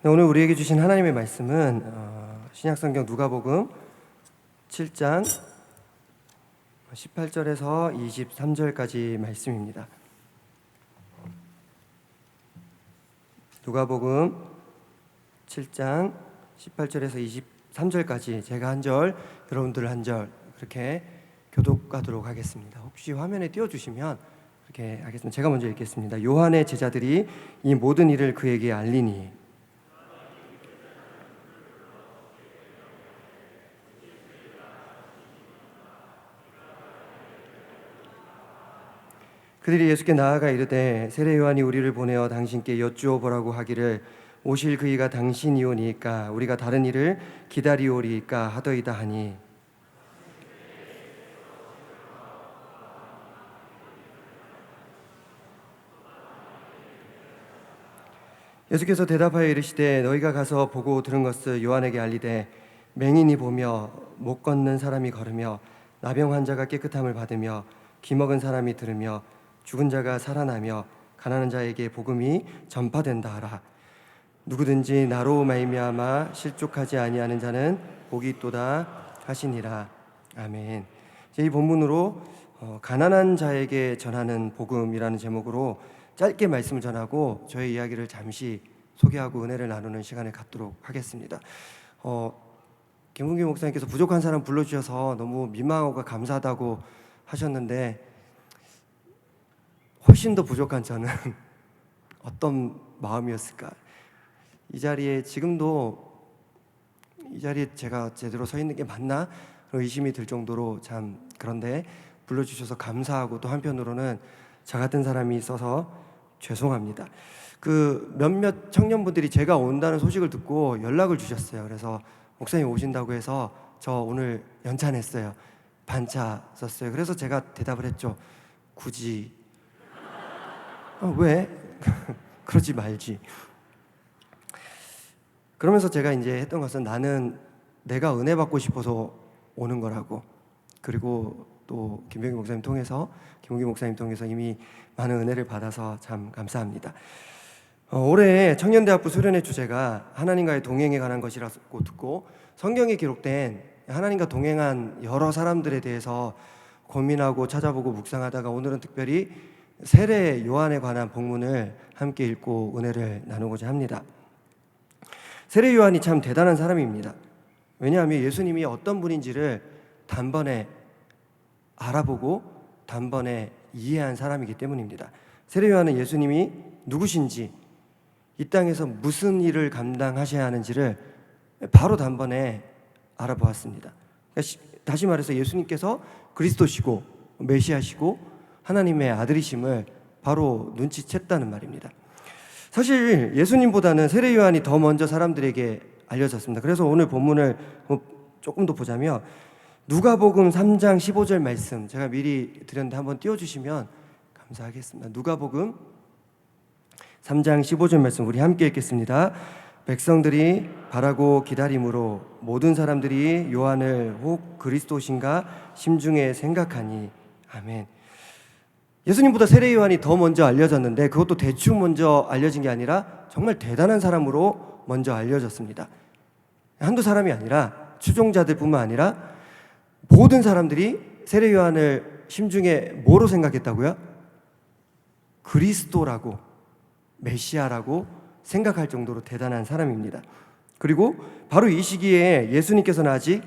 네, 오늘 우리에게 주신 하나님의 말씀은 신약성경 누가복음 7장 18절에서 23절까지 말씀입니다. 누가복음 7장 18절에서 23절까지 제가 한 절, 여러분들 한 절 그렇게 교독하도록 하겠습니다. 혹시 화면에 띄워주시면 그렇게 하겠습니다. 제가 먼저 읽겠습니다. 요한의 제자들이 이 모든 일을 그에게 알리니 그들이 예수께 나아가 이르되 세례 요한이 우리를 보내어 당신께 여쭈어 보라고 하기를 오실 그이가 당신이오니까 우리가 다른 일을 기다리오리까 하더이다 하니 예수께서 대답하여 이르시되 너희가 가서 보고 들은 것을 요한에게 알리되 맹인이 보며 못 걷는 사람이 걸으며 나병 환자가 깨끗함을 받으며 귀 먹은 사람이 들으며 죽은 자가 살아나며 가난한 자에게 복음이 전파된다 하라. 누구든지 나로 말미암아 실족하지 아니하는 자는 복이 있도다 하시니라. 아멘. 이 본문으로 가난한 자에게 전하는 복음이라는 제목으로 짧게 말씀을 전하고 저의 이야기를 잠시 소개하고 은혜를 나누는 시간을 갖도록 하겠습니다. 김은규 목사님께서 부족한 사람 불러주셔서 너무 민망하고 감사하다고 하셨는데 훨씬 더 부족한 저는 어떤 마음이었을까? 이 자리에 지금도 이 자리에 제가 제대로 서 있는 게 맞나? 의심이 들 정도로 참 그런데 불러주셔서 감사하고 또 한편으로는 저 같은 사람이 있어서 죄송합니다. 그 몇몇 청년분들이 제가 온다는 소식을 듣고 연락을 주셨어요. 그래서 목사님 오신다고 해서 저 오늘 연차 냈어요. 반차 썼어요. 그래서 제가 대답을 했죠. 굳이 왜? 그러지 말지. 그러면서 제가 이제 했던 것은 나는 내가 은혜 받고 싶어서 오는 거라고. 그리고 또 김병기 목사님 통해서 김은기 목사님 통해서 이미 많은 은혜를 받아서 참 감사합니다. 올해 청년대학부 수련회 주제가 하나님과의 동행에 관한 것이라고 듣고 성경에 기록된 하나님과 동행한 여러 사람들에 대해서 고민하고 찾아보고 묵상하다가 오늘은 특별히 세례 요한에 관한 본문을 함께 읽고 은혜를 나누고자 합니다. 세례 요한이 참 대단한 사람입니다. 왜냐하면 예수님이 어떤 분인지를 단번에 알아보고 단번에 이해한 사람이기 때문입니다. 세례 요한은 예수님이 누구신지 이 땅에서 무슨 일을 감당하셔야 하는지를 바로 단번에 알아보았습니다. 그러니까 다시 말해서 예수님께서 그리스도시고 메시아시고 하나님의 아들이심을 바로 눈치챘다는 말입니다. 사실 예수님보다는 세례 요한이 더 먼저 사람들에게 알려졌습니다. 그래서 오늘 본문을 조금 더 보자면 누가복음 3장 15절 말씀 제가 미리 드렸는데 한번 띄워주시면 감사하겠습니다. 누가복음 3장 15절 말씀 우리 함께 읽겠습니다. 백성들이 바라고 기다림으로 모든 사람들이 요한을 혹 그리스도신가 심중에 생각하니 아멘. 예수님보다 세례 요한이 더 먼저 알려졌는데 그것도 대충 먼저 알려진 게 아니라 정말 대단한 사람으로 먼저 알려졌습니다. 한두 사람이 아니라 추종자들뿐만 아니라 모든 사람들이 세례 요한을 심중에 뭐로 생각했다고요? 그리스도라고 메시아라고 생각할 정도로 대단한 사람입니다. 그리고 바로 이 시기에 예수님께서는 아직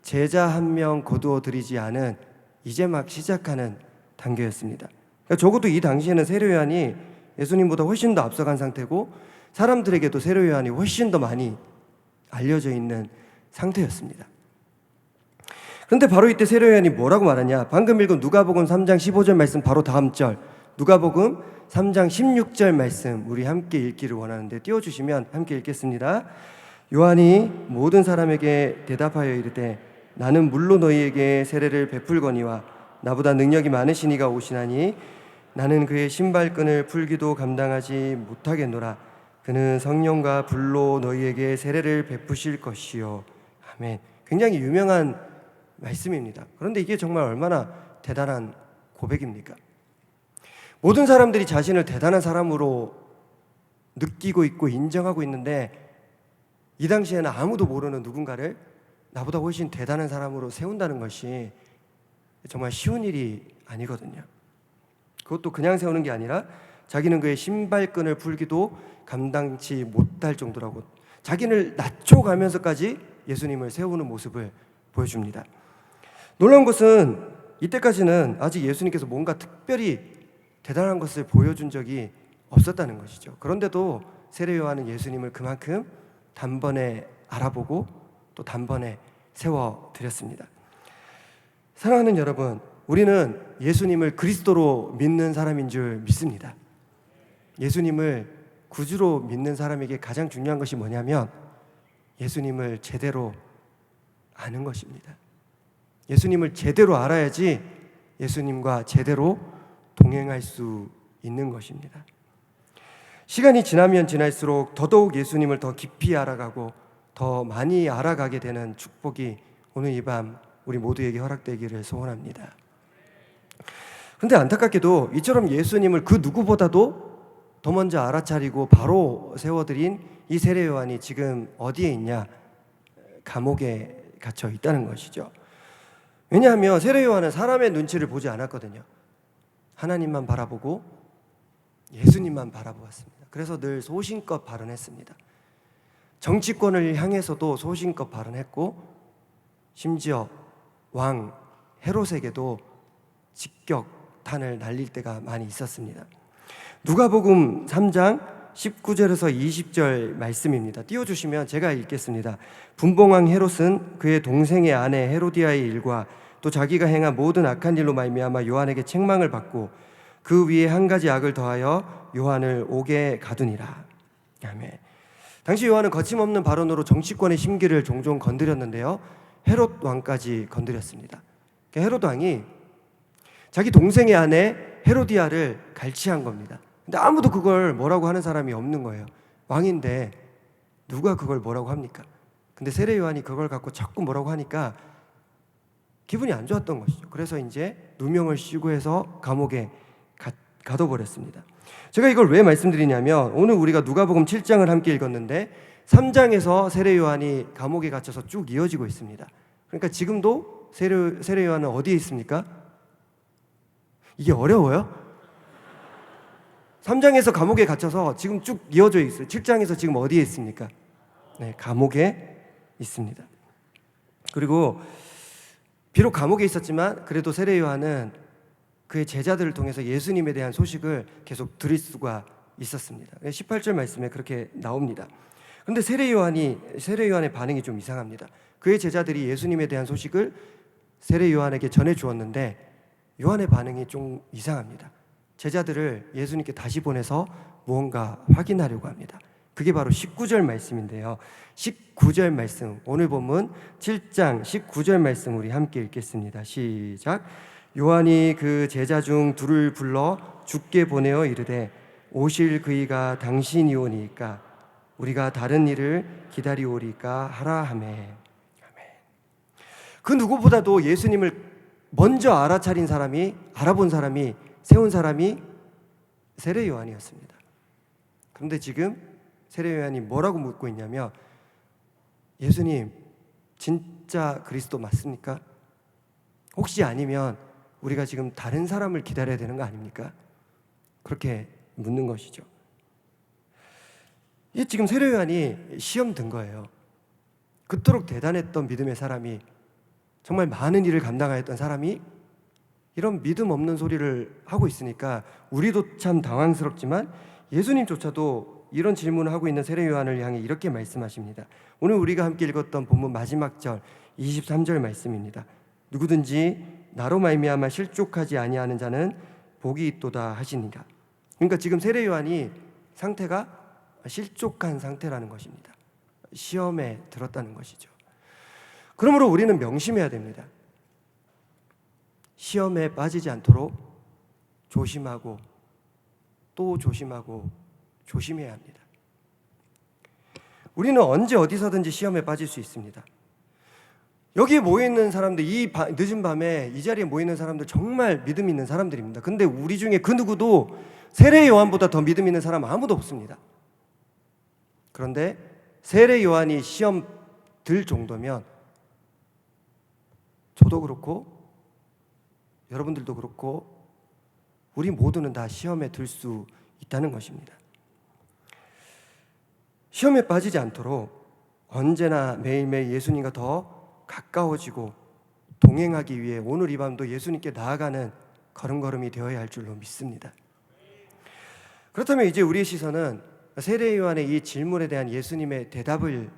제자 한 명 거두어 드리지 않은 이제 막 시작하는 단계였습니다. 그러니까 적어도 이 당시에는 세례 요한이 예수님보다 훨씬 더 앞서간 상태고 사람들에게도 세례 요한이 훨씬 더 많이 알려져 있는 상태였습니다. 그런데 바로 이때 세례 요한이 뭐라고 말하냐? 방금 읽은 누가복음 3장 15절 말씀 바로 다음 절 누가복음 3장 16절 말씀 우리 함께 읽기를 원하는데 띄워주시면 함께 읽겠습니다. 요한이 모든 사람에게 대답하여 이르되 나는 물로 너희에게 세례를 베풀거니와 나보다 능력이 많으신 이가 오시나니 나는 그의 신발끈을 풀기도 감당하지 못하겠노라. 그는 성령과 불로 너희에게 세례를 베푸실 것이요. 아멘. 굉장히 유명한 말씀입니다. 그런데 이게 정말 얼마나 대단한 고백입니까? 모든 사람들이 자신을 대단한 사람으로 느끼고 있고 인정하고 있는데 이 당시에는 아무도 모르는 누군가를 나보다 훨씬 대단한 사람으로 세운다는 것이 정말 쉬운 일이 아니거든요. 그것도 그냥 세우는 게 아니라 자기는 그의 신발끈을 풀기도 감당치 못할 정도라고 자기를 낮춰가면서까지 예수님을 세우는 모습을 보여줍니다. 놀라운 것은 이때까지는 아직 예수님께서 뭔가 특별히 대단한 것을 보여준 적이 없었다는 것이죠. 그런데도 세례 요한은 예수님을 그만큼 단번에 알아보고 또 단번에 세워드렸습니다. 사랑하는 여러분, 우리는 예수님을 그리스도로 믿는 사람인 줄 믿습니다. 예수님을 구주로 믿는 사람에게 가장 중요한 것이 뭐냐면 예수님을 제대로 아는 것입니다. 예수님을 제대로 알아야지 예수님과 제대로 동행할 수 있는 것입니다. 시간이 지나면 지날수록 더더욱 예수님을 더 깊이 알아가고 더 많이 알아가게 되는 축복이 오늘 이 밤 우리 모두에게 허락되기를 소원합니다. 그런데 안타깝게도 이처럼 예수님을 그 누구보다도 더 먼저 알아차리고 바로 세워드린 이 세례 요한이 지금 어디에 있냐? 감옥에 갇혀 있다는 것이죠. 왜냐하면 세례 요한은 사람의 눈치를 보지 않았거든요. 하나님만 바라보고 예수님만 바라보았습니다. 그래서 늘 소신껏 발언했습니다. 정치권을 향해서도 소신껏 발언했고 심지어 왕 헤롯에게도 직격탄을 날릴 때가 많이 있었습니다. 누가복음 3장 19절에서 20절 말씀입니다. 띄워주시면 제가 읽겠습니다. 분봉왕 헤롯은 그의 동생의 아내 헤로디아의 일과 또 자기가 행한 모든 악한 일로 말미암아 요한에게 책망을 받고 그 위에 한 가지 악을 더하여 요한을 옥에 가두니라. 아멘. 당시 요한은 거침없는 발언으로 정치권의 심기를 종종 건드렸는데요, 헤롯 왕까지 건드렸습니다. 헤롯 왕이 자기 동생의 아내 헤로디아를 갈취한 겁니다. 근데 아무도 그걸 뭐라고 하는 사람이 없는 거예요. 왕인데 누가 그걸 뭐라고 합니까? 근데 세례 요한이 그걸 갖고 자꾸 뭐라고 하니까 기분이 안 좋았던 것이죠. 그래서 이제 누명을 씌고 해서 감옥에 가둬버렸습니다. 제가 이걸 왜 말씀드리냐면 오늘 우리가 누가복음 7장을 함께 읽었는데 3장에서 세례 요한이 감옥에 갇혀서 쭉 이어지고 있습니다. 그러니까 지금도 세례 요한은 어디에 있습니까? 이게 어려워요? 3장에서 감옥에 갇혀서 지금 쭉 이어져 있어요. 7장에서 지금 어디에 있습니까? 네, 감옥에 있습니다. 그리고 비록 감옥에 있었지만 그래도 세례 요한은 그의 제자들을 통해서 예수님에 대한 소식을 계속 들을 수가 있었습니다. 18절 말씀에 그렇게 나옵니다. 그런데 세례 요한의 반응이 좀 이상합니다. 그의 제자들이 예수님에 대한 소식을 세례 요한에게 전해 주었는데 요한의 반응이 좀 이상합니다. 제자들을 예수님께 다시 보내서 무언가 확인하려고 합니다. 그게 바로 19절 말씀인데요. 19절 말씀, 오늘 본문 7장 19절 말씀 우리 함께 읽겠습니다. 시작. 요한이 그 제자 중 둘을 불러 주께 보내어 이르되 오실 그이가 당신이오니까 우리가 다른 일을 기다리오리까 하라 하매. 아멘. 그 누구보다도 예수님을 먼저 알아본 사람이 세운 사람이 세례 요한이었습니다. 그런데 지금 세례 요한이 뭐라고 묻고 있냐면 예수님 진짜 그리스도 맞습니까? 혹시 아니면 우리가 지금 다른 사람을 기다려야 되는 거 아닙니까? 그렇게 묻는 것이죠. 이 지금 세례 요한이 시험 든 거예요. 그토록 대단했던 믿음의 사람이, 정말 많은 일을 감당하였던 사람이 이런 믿음 없는 소리를 하고 있으니까 우리도 참 당황스럽지만 예수님조차도 이런 질문을 하고 있는 세례 요한을 향해 이렇게 말씀하십니다. 오늘 우리가 함께 읽었던 본문 마지막 절 23절 말씀입니다. 누구든지 나로 말미암아 실족하지 아니하는 자는 복이 있도다 하시니라. 그러니까 지금 세례 요한이 상태가 실족한 상태라는 것입니다. 시험에 들었다는 것이죠. 그러므로 우리는 명심해야 됩니다. 시험에 빠지지 않도록 조심하고 또 조심하고 조심해야 합니다. 우리는 언제 어디서든지 시험에 빠질 수 있습니다. 여기에 모여있는 사람들, 늦은 밤에 이 자리에 모이는 사람들 정말 믿음 있는 사람들입니다. 근데 우리 중에 그 누구도 세례 요한보다 더 믿음 있는 사람 아무도 없습니다. 그런데 세례 요한이 시험 들 정도면 저도 그렇고 여러분들도 그렇고 우리 모두는 다 시험에 들 수 있다는 것입니다. 시험에 빠지지 않도록 언제나 매일매일 예수님과 더 가까워지고 동행하기 위해 오늘 이 밤도 예수님께 나아가는 걸음걸음이 되어야 할 줄로 믿습니다. 그렇다면 이제 우리의 시선은 세례 요한의 이 질문에 대한 예수님의 대답을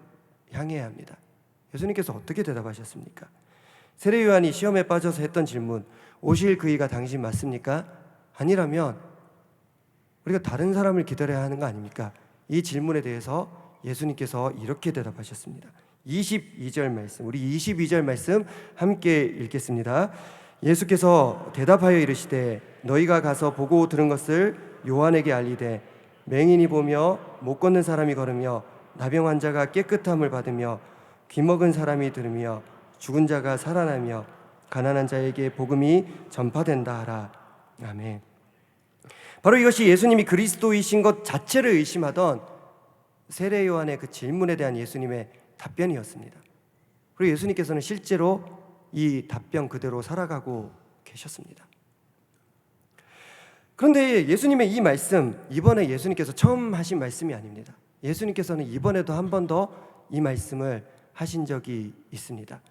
향해야 합니다. 예수님께서 어떻게 대답하셨습니까? 세례 요한이 시험에 빠져서 했던 질문, 오실 그이가 당신 맞습니까? 아니라면 우리가 다른 사람을 기다려야 하는 거 아닙니까? 이 질문에 대해서 예수님께서 이렇게 대답하셨습니다. 22절 말씀, 우리 22절 말씀 함께 읽겠습니다. 예수께서 대답하여 이르시되 너희가 가서 보고 들은 것을 요한에게 알리되 맹인이 보며 못 걷는 사람이 걸으며 나병 환자가 깨끗함을 받으며 귀먹은 사람이 들으며 죽은 자가 살아나며 가난한 자에게 복음이 전파된다 하라. 아멘. 바로 이것이 예수님이 그리스도이신 것 자체를 의심하던 세례 요한의 그 질문에 대한 예수님의 답변이었습니다. 그리고 예수님께서는 실제로 이 답변 그대로 살아가고 계셨습니다. 그런데 예수님의 이 말씀, 이번에 예수님께서 처음 하신 말씀이 아닙니다. 예수님께서는 이번에도 한 번 더 이 말씀을 하신 적이 있습니다.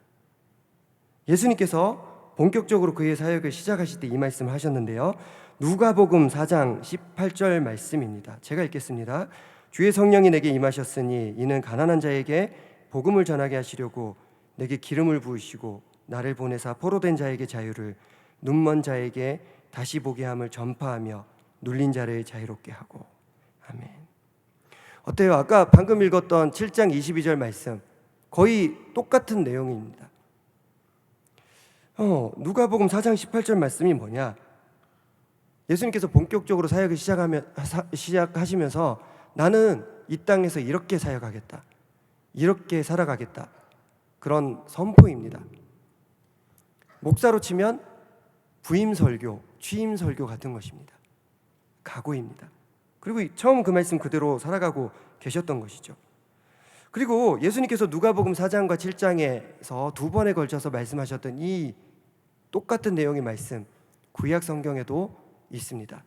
예수님께서 본격적으로 그의 사역을 시작하실 때 이 말씀을 하셨는데요. 누가복음 4장 18절 말씀입니다. 제가 읽겠습니다. 주의 성령이 내게 임하셨으니 이는 가난한 자에게 복음을 전하게 하시려고 내게 기름을 부으시고 나를 보내사 포로된 자에게 자유를, 눈먼 자에게 다시 보게 함을 전파하며 눌린 자를 자유롭게 하고. 아멘. 어때요? 아까 방금 읽었던 7장 22절 말씀 거의 똑같은 내용입니다. 누가복음 4장 18절 말씀이 뭐냐? 예수님께서 본격적으로 사역을 시작하시면서 나는 이 땅에서 이렇게 사역하겠다, 이렇게 살아가겠다, 그런 선포입니다. 목사로 치면 부임 설교, 취임 설교 같은 것입니다. 각오입니다. 그리고 처음 그 말씀 그대로 살아가고 계셨던 것이죠. 그리고 예수님께서 누가복음 4장과 7장에서 두 번에 걸쳐서 말씀하셨던 이 똑같은 내용의 말씀 구약 성경에도 있습니다.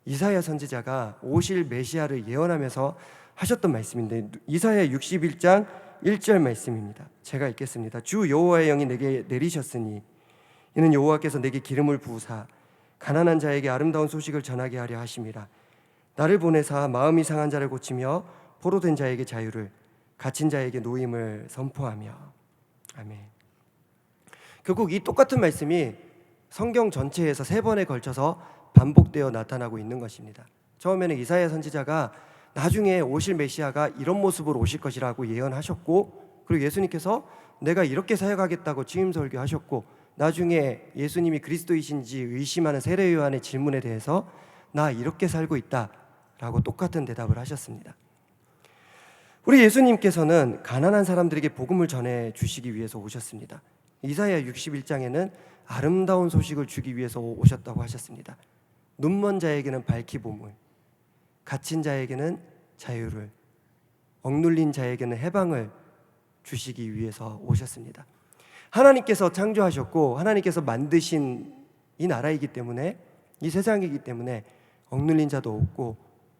이사야 선지자가 오실 메시아를 예언하면서 하셨던 말씀인데 이사야 61장 1절 말씀입니다. 제가 읽겠습니다. 주 여호와의 영이 내게 내리셨으니 이는 여호와께서 내게 기름을 부으사 가난한 자에게 아름다운 소식을 전하게 하려 하심이라. 나를 보내사 마음이 상한 자를 고치며 포로된 자에게 자유를, 갇힌 자에게 노임을 선포하며. 아멘. 결국 이 똑같은 말씀이 성경 전체에서 세 번에 걸쳐서 반복되어 나타나고 있는 것입니다. 처음에는 이사야 선지자가 나중에 오실 메시아가 이런 모습으로 오실 것이라고 예언하셨고, 그리고 예수님께서 내가 이렇게 사역하겠다고 취임 설교하셨고, 나중에 예수님이 그리스도이신지 의심하는 세례 요한의 질문에 대해서 나 이렇게 살고 있다라고 똑같은 대답을 하셨습니다. 우리 예수님께서는 가난한 사람들에게 복음을 전해 주시기 위해서 오셨습니다. 이사야 61장에는 아름다운 소식을 주기 위해서 오셨다고 하셨습니다. 눈먼 자에게는 밝히 봄을, 갇힌 자에게는 자유를, 억눌린 자에게는 해방을 주시기 위해서 오셨습니다. 하나님께서 창조하셨고 하나님께서 만드신 이 나라이기 때문에, 이 세상이기 때문에 억눌린 자도 없고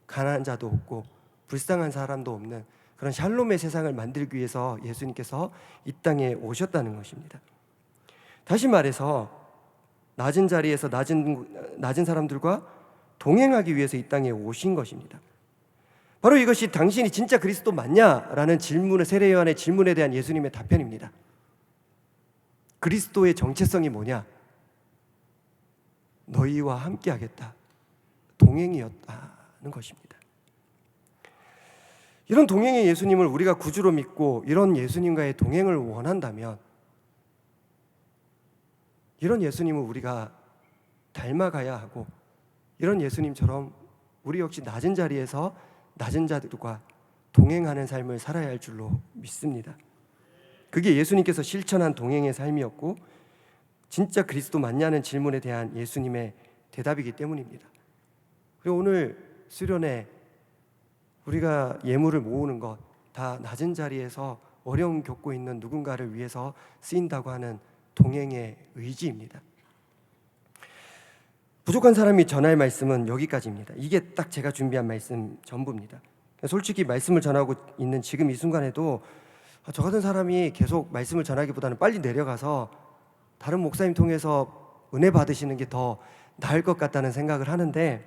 가난한 자도 없고 불쌍한 사람도 없는 그런 샬롬의 세상을 만들기 위해서 예수님께서 이 땅에 오셨다는 것입니다. 다시 말해서 낮은 자리에서 낮은 사람들과 동행하기 위해서 이 땅에 오신 것입니다. 바로 이것이 당신이 진짜 그리스도 맞냐라는 질문을, 세례 요한의 질문에 대한 예수님의 답변입니다. 그리스도의 정체성이 뭐냐? 너희와 함께하겠다, 동행이었다는 것입니다. 이런 동행의 예수님을 우리가 구주로 믿고 이런 예수님과의 동행을 원한다면 이런 예수님을 우리가 닮아가야 하고, 이런 예수님처럼 우리 역시 낮은 자리에서 낮은 자들과 동행하는 삶을 살아야 할 줄로 믿습니다. 그게 예수님께서 실천한 동행의 삶이었고 진짜 그리스도 맞냐는 질문에 대한 예수님의 대답이기 때문입니다. 그리고 오늘 수련회 우리가 예물을 모으는 것, 다 낮은 자리에서 어려움 겪고 있는 누군가를 위해서 쓰인다고 하는 동행의 의지입니다. 부족한 사람이 전할 말씀은 여기까지입니다. 이게 딱 제가 준비한 말씀 전부입니다. 솔직히 말씀을 전하고 있는 지금 이 순간에도 저 같은 사람이 계속 말씀을 전하기보다는 빨리 내려가서 다른 목사님 통해서 은혜 받으시는 게 더 나을 것 같다는 생각을 하는데,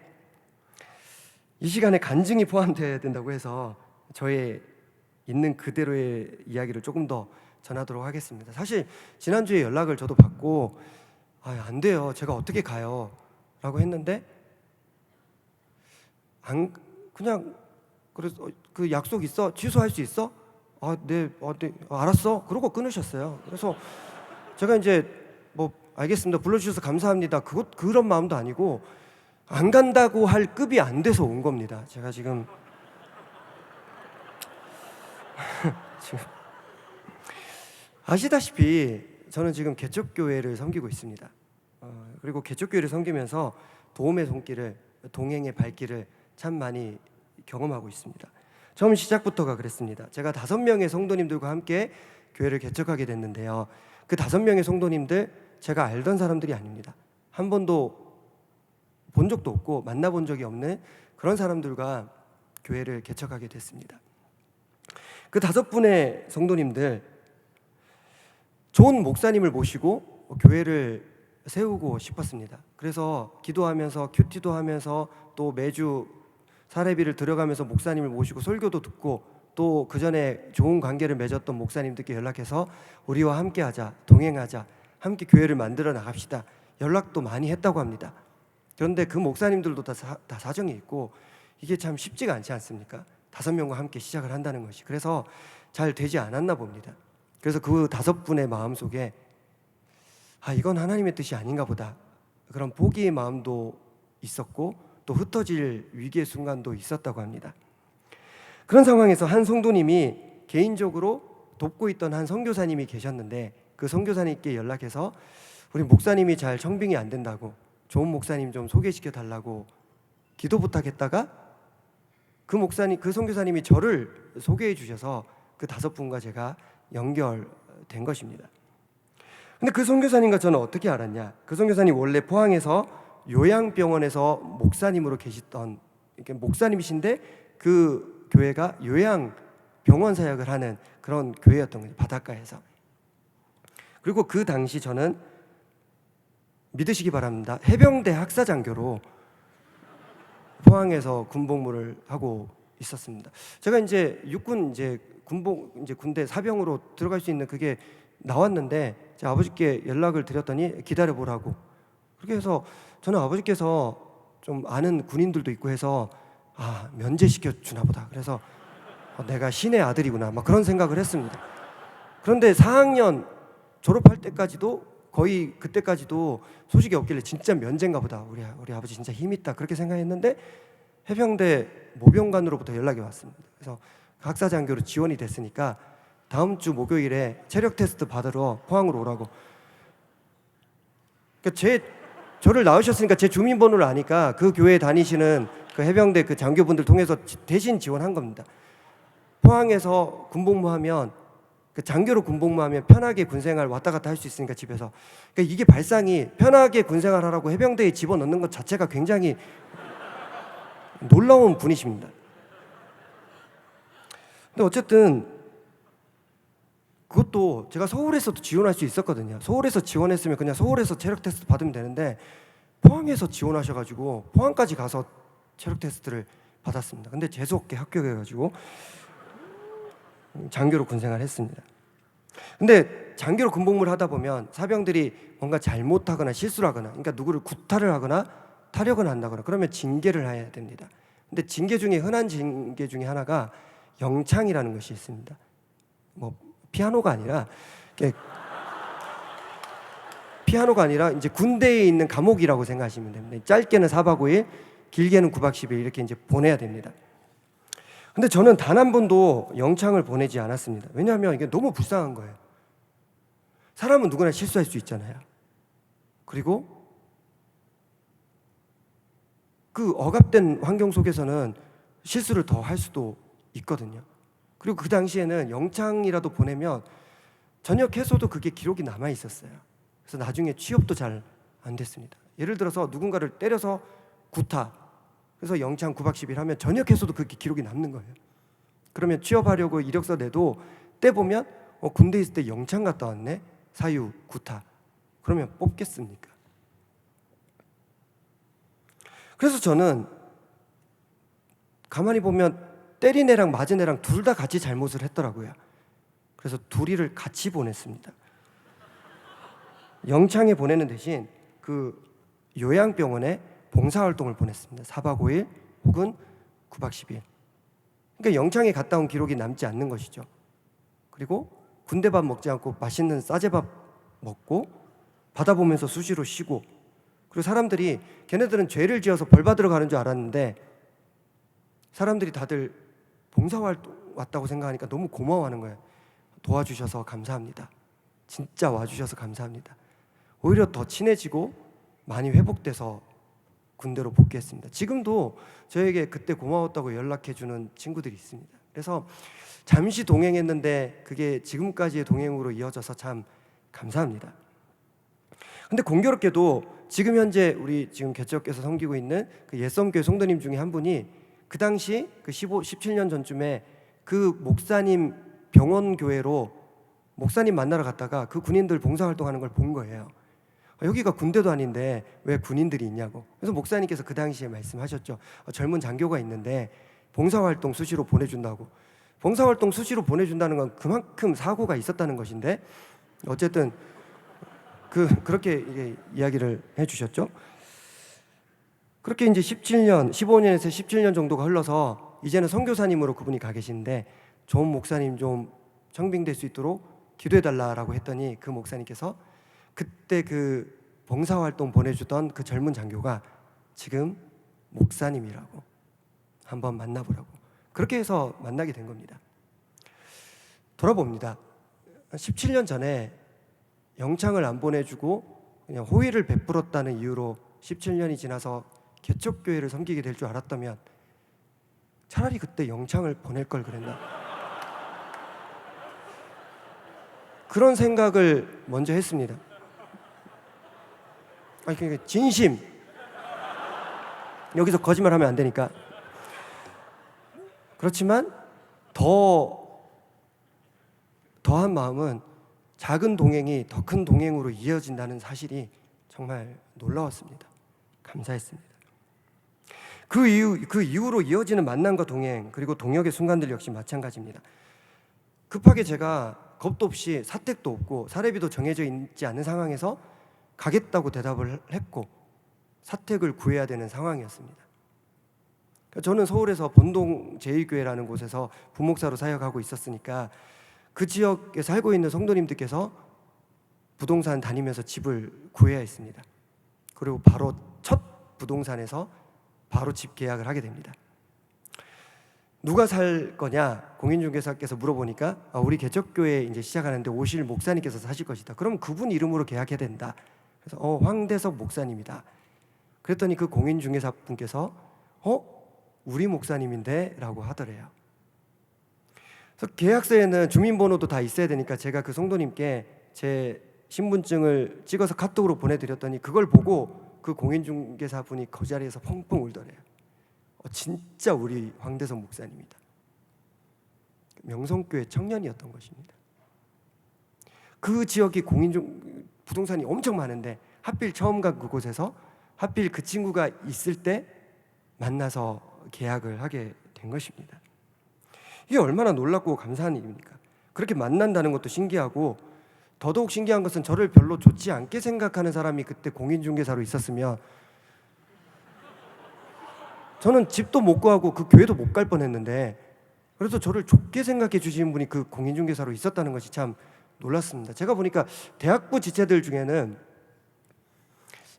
이 시간에 간증이 포함되어야 된다고 해서 저의 있는 그대로의 이야기를 조금 더 전하도록 하겠습니다. 사실 지난주에 연락을 저도 받고 안 돼요, 제가 어떻게 가요? 라고 했는데 그냥 그래서 그 약속 있어? 취소할 수 있어? 네, 알았어. 그러고 끊으셨어요. 그래서 제가 이제 뭐 알겠습니다, 불러주셔서 감사합니다, 그런 마음도 아니고 안 간다고 할 급이 안 돼서 온 겁니다. 제가 지금 아시다시피 저는 지금 개척교회를 섬기고 있습니다. 그리고 개척교회를 섬기면서 도움의 손길을, 동행의 발길을 참 많이 경험하고 있습니다. 처음 시작부터가 그랬습니다. 제가 5명의 성도님들과 함께 교회를 개척하게 됐는데요, 그 5명의 성도님들 제가 알던 사람들이 아닙니다. 한 번도 본 적도 없고 만나본 적이 없는 그런 사람들과 교회를 개척하게 됐습니다. 그 5분의 성도님들, 좋은 목사님을 모시고 교회를 세우고 싶었습니다. 그래서 기도하면서 큐티도 하면서 또 매주 사례비를 들여가면서 목사님을 모시고 설교도 듣고, 또 그 전에 좋은 관계를 맺었던 목사님들께 연락해서 우리와 함께하자, 동행하자, 함께 교회를 만들어 나갑시다, 연락도 많이 했다고 합니다. 그런데 그 목사님들도 다 사정이 있고 이게 참 쉽지가 않지 않습니까? 5명과 함께 시작을 한다는 것이. 그래서 잘 되지 않았나 봅니다. 그래서 그 5분의 마음속에 이건 하나님의 뜻이 아닌가 보다, 그런 포기의 마음도 있었고 또 흩어질 위기의 순간도 있었다고 합니다. 그런 상황에서 한 성도님이 개인적으로 돕고 있던 한 선교사님이 계셨는데, 그 선교사님께 연락해서 우리 목사님이 잘 청빙이 안 된다고 좋은 목사님 좀 소개시켜 달라고 기도 부탁했다가 그 선교사님이 저를 소개해 주셔서 그 5분과 제가 연결된 것입니다. 근데 그 선교사님과 저는 어떻게 알았냐? 그 선교사님 원래 포항에서 요양병원에서 목사님으로 계시던 목사님이신데, 그 교회가 요양병원 사역을 하는 그런 교회였던 거죠, 바닷가에서. 그리고 그 당시 저는, 믿으시기 바랍니다, 해병대 학사장교로 포항에서 군복무를 하고 있었습니다. 제가 이제 육군 군대 사병으로 들어갈 수 있는 그게 나왔는데, 제 아버지께 연락을 드렸더니 기다려 보라고. 그렇게 해서 저는 아버지께서 좀 아는 군인들도 있고 해서 면제시켜 주나 보다, 그래서 내가 신의 아들이구나, 막 그런 생각을 했습니다. 그런데 4학년 졸업할 때까지도, 거의 그때까지도 소식이 없길래 진짜 면제인가 보다, 우리 아버지 진짜 힘 있다, 그렇게 생각했는데 해병대 모병관으로부터 연락이 왔습니다. 그래서 학사장교로 지원이 됐으니까 다음 주 목요일에 체력 테스트 받으러 포항으로 오라고. 그러니까 저를 낳으셨으니까 제 주민번호를 아니까 그 교회에 다니시는 그 해병대 그 장교분들 통해서 대신 지원한 겁니다. 포항에서 군복무하면, 그 장교로 군복무하면 편하게 군생활 왔다 갔다 할 수 있으니까 집에서. 그러니까 이게 발상이, 편하게 군생활 하라고 해병대에 집어넣는 것 자체가 굉장히 놀라운 분이십니다. 근데 어쨌든 그것도 제가 서울에서도 지원할 수 있었거든요. 서울에서 지원했으면 그냥 서울에서 체력 테스트 받으면 되는데 포항에서 지원하셔가지고 포항까지 가서 체력 테스트를 받았습니다. 근데 재수없게 합격해가지고 장교로 군생활 했습니다. 근데 장교로 군복무를 하다 보면 사병들이 뭔가 잘못하거나 실수를 하거나, 그러니까 누구를 구타를 하거나 타령을 한다거나 그러면 징계를 해야 됩니다. 근데 징계 중에, 흔한 징계 중에 하나가 영창이라는 것이 있습니다. 뭐 피아노가 아니라 이제 군대에 있는 감옥이라고 생각하시면 됩니다. 짧게는 4박 5일, 길게는 9박 10일 이렇게 이제 보내야 됩니다. 근데 저는 단 한 번도 영창을 보내지 않았습니다. 왜냐하면 이게 너무 불쌍한 거예요. 사람은 누구나 실수할 수 있잖아요. 그리고 그 억압된 환경 속에서는 실수를 더 할 수도 있거든요. 그리고 그 당시에는 영창이라도 보내면 전역해서도 그게 기록이 남아 있었어요. 그래서 나중에 취업도 잘 안 됐습니다. 예를 들어서 누군가를 때려서 구타, 그래서 영창 9박 10일 하면 전역해서도 그게 기록이 남는 거예요. 그러면 취업하려고 이력서 내도 때 보면 군대 있을 때 영창 갔다 왔네, 사유 구타, 그러면 뽑겠습니까? 그래서 저는 가만히 보면 때린 애랑 맞은 애랑 둘 다 같이 잘못을 했더라고요. 그래서 둘이를 같이 보냈습니다. 영창에 보내는 대신 그 요양병원에 봉사활동을 보냈습니다. 4박 5일 혹은 9박 10일. 그러니까 영창에 갔다 온 기록이 남지 않는 것이죠. 그리고 군대밥 먹지 않고 맛있는 싸제밥 먹고 바다 보면서 수시로 쉬고, 그리고 사람들이 걔네들은 죄를 지어서 벌 받으러 가는 줄 알았는데 사람들이 다들 봉사활동 왔다고 생각하니까 너무 고마워하는 거예요. 도와주셔서 감사합니다. 진짜 와주셔서 감사합니다. 오히려 더 친해지고 많이 회복돼서 군대로 복귀했습니다. 지금도 저에게 그때 고마웠다고 연락해주는 친구들이 있습니다. 그래서 잠시 동행했는데 그게 지금까지의 동행으로 이어져서 참 감사합니다. 근데 공교롭게도 지금 현재 우리 지금 개척교회에서 섬기고 있는 그 옛섬교회 성도님 중에 한 분이 그 당시 그 17년 전쯤에 그 목사님 병원 교회로 목사님 만나러 갔다가 그 군인들 봉사활동하는 걸 본 거예요. 여기가 군대도 아닌데 왜 군인들이 있냐고. 그래서 목사님께서 그 당시에 말씀하셨죠. 젊은 장교가 있는데 봉사활동 수시로 보내준다고. 봉사활동 수시로 보내준다는 건 그만큼 사고가 있었다는 것인데 어쨌든 그렇게 이게 이야기를 해주셨죠. 그렇게 이제 15년에서 17년 정도가 흘러서 이제는 선교사님으로 그분이 가 계신데 좋은 목사님 좀 청빙될 수 있도록 기도해달라고 했더니 그 목사님께서 그때 그 봉사활동 보내주던 그 젊은 장교가 지금 목사님이라고, 한번 만나보라고. 그렇게 해서 만나게 된 겁니다. 돌아봅니다. 17년 전에 영창을 안 보내주고 그냥 호의를 베풀었다는 이유로 17년이 지나서 개척교회를 섬기게 될 줄 알았다면 차라리 그때 영창을 보낼 걸 그랬나, 그런 생각을 먼저 했습니다. 아니 그러니까 진심, 여기서 거짓말하면 안 되니까. 그렇지만 더한 마음은 작은 동행이 더 큰 동행으로 이어진다는 사실이 정말 놀라웠습니다. 감사했습니다. 그 이후로 이어지는 만남과 동행, 그리고 동역의 순간들 역시 마찬가지입니다. 급하게 제가 겁도 없이 사택도 없고 사례비도 정해져 있지 않은 상황에서 가겠다고 대답을 했고 사택을 구해야 되는 상황이었습니다. 저는 서울에서 본동 제1교회라는 곳에서 부목사로 사역하고 있었으니까 그 지역에 살고 있는 성도님들께서 부동산 다니면서 집을 구해야 했습니다. 그리고 바로 첫 부동산에서 바로 집 계약을 하게 됩니다. 누가 살 거냐 공인중개사께서 물어보니까 우리 개척교회 이제 시작하는데 오실 목사님께서 사실 것이다. 그럼 그분 이름으로 계약해야 된다. 그래서 황대석 목사님이다. 그랬더니 그 공인중개사 분께서 우리 목사님인데 라고 하더래요. 그래서 계약서에는 주민번호도 다 있어야 되니까 제가 그 성도님께 제 신분증을 찍어서 카톡으로 보내드렸더니 그걸 보고 그 공인중개사 분이 그 자리에서 펑펑 울더래요. 진짜 우리 황대석 목사님이다. 명성교회 청년이었던 것입니다. 그 지역이 부동산이 엄청 많은데 하필 처음 간 그곳에서 하필 그 친구가 있을 때 만나서 계약을 하게 된 것입니다. 이게 얼마나 놀랍고 감사한 일입니까? 그렇게 만난다는 것도 신기하고 더더욱 신기한 것은 저를 별로 좋지 않게 생각하는 사람이 그때 공인중개사로 있었으면 저는 집도 못 구하고 그 교회도 못 갈 뻔했는데 그래서 저를 좋게 생각해 주시는 분이 그 공인중개사로 있었다는 것이 참 놀랐습니다. 제가 보니까 대학부 지체들 중에는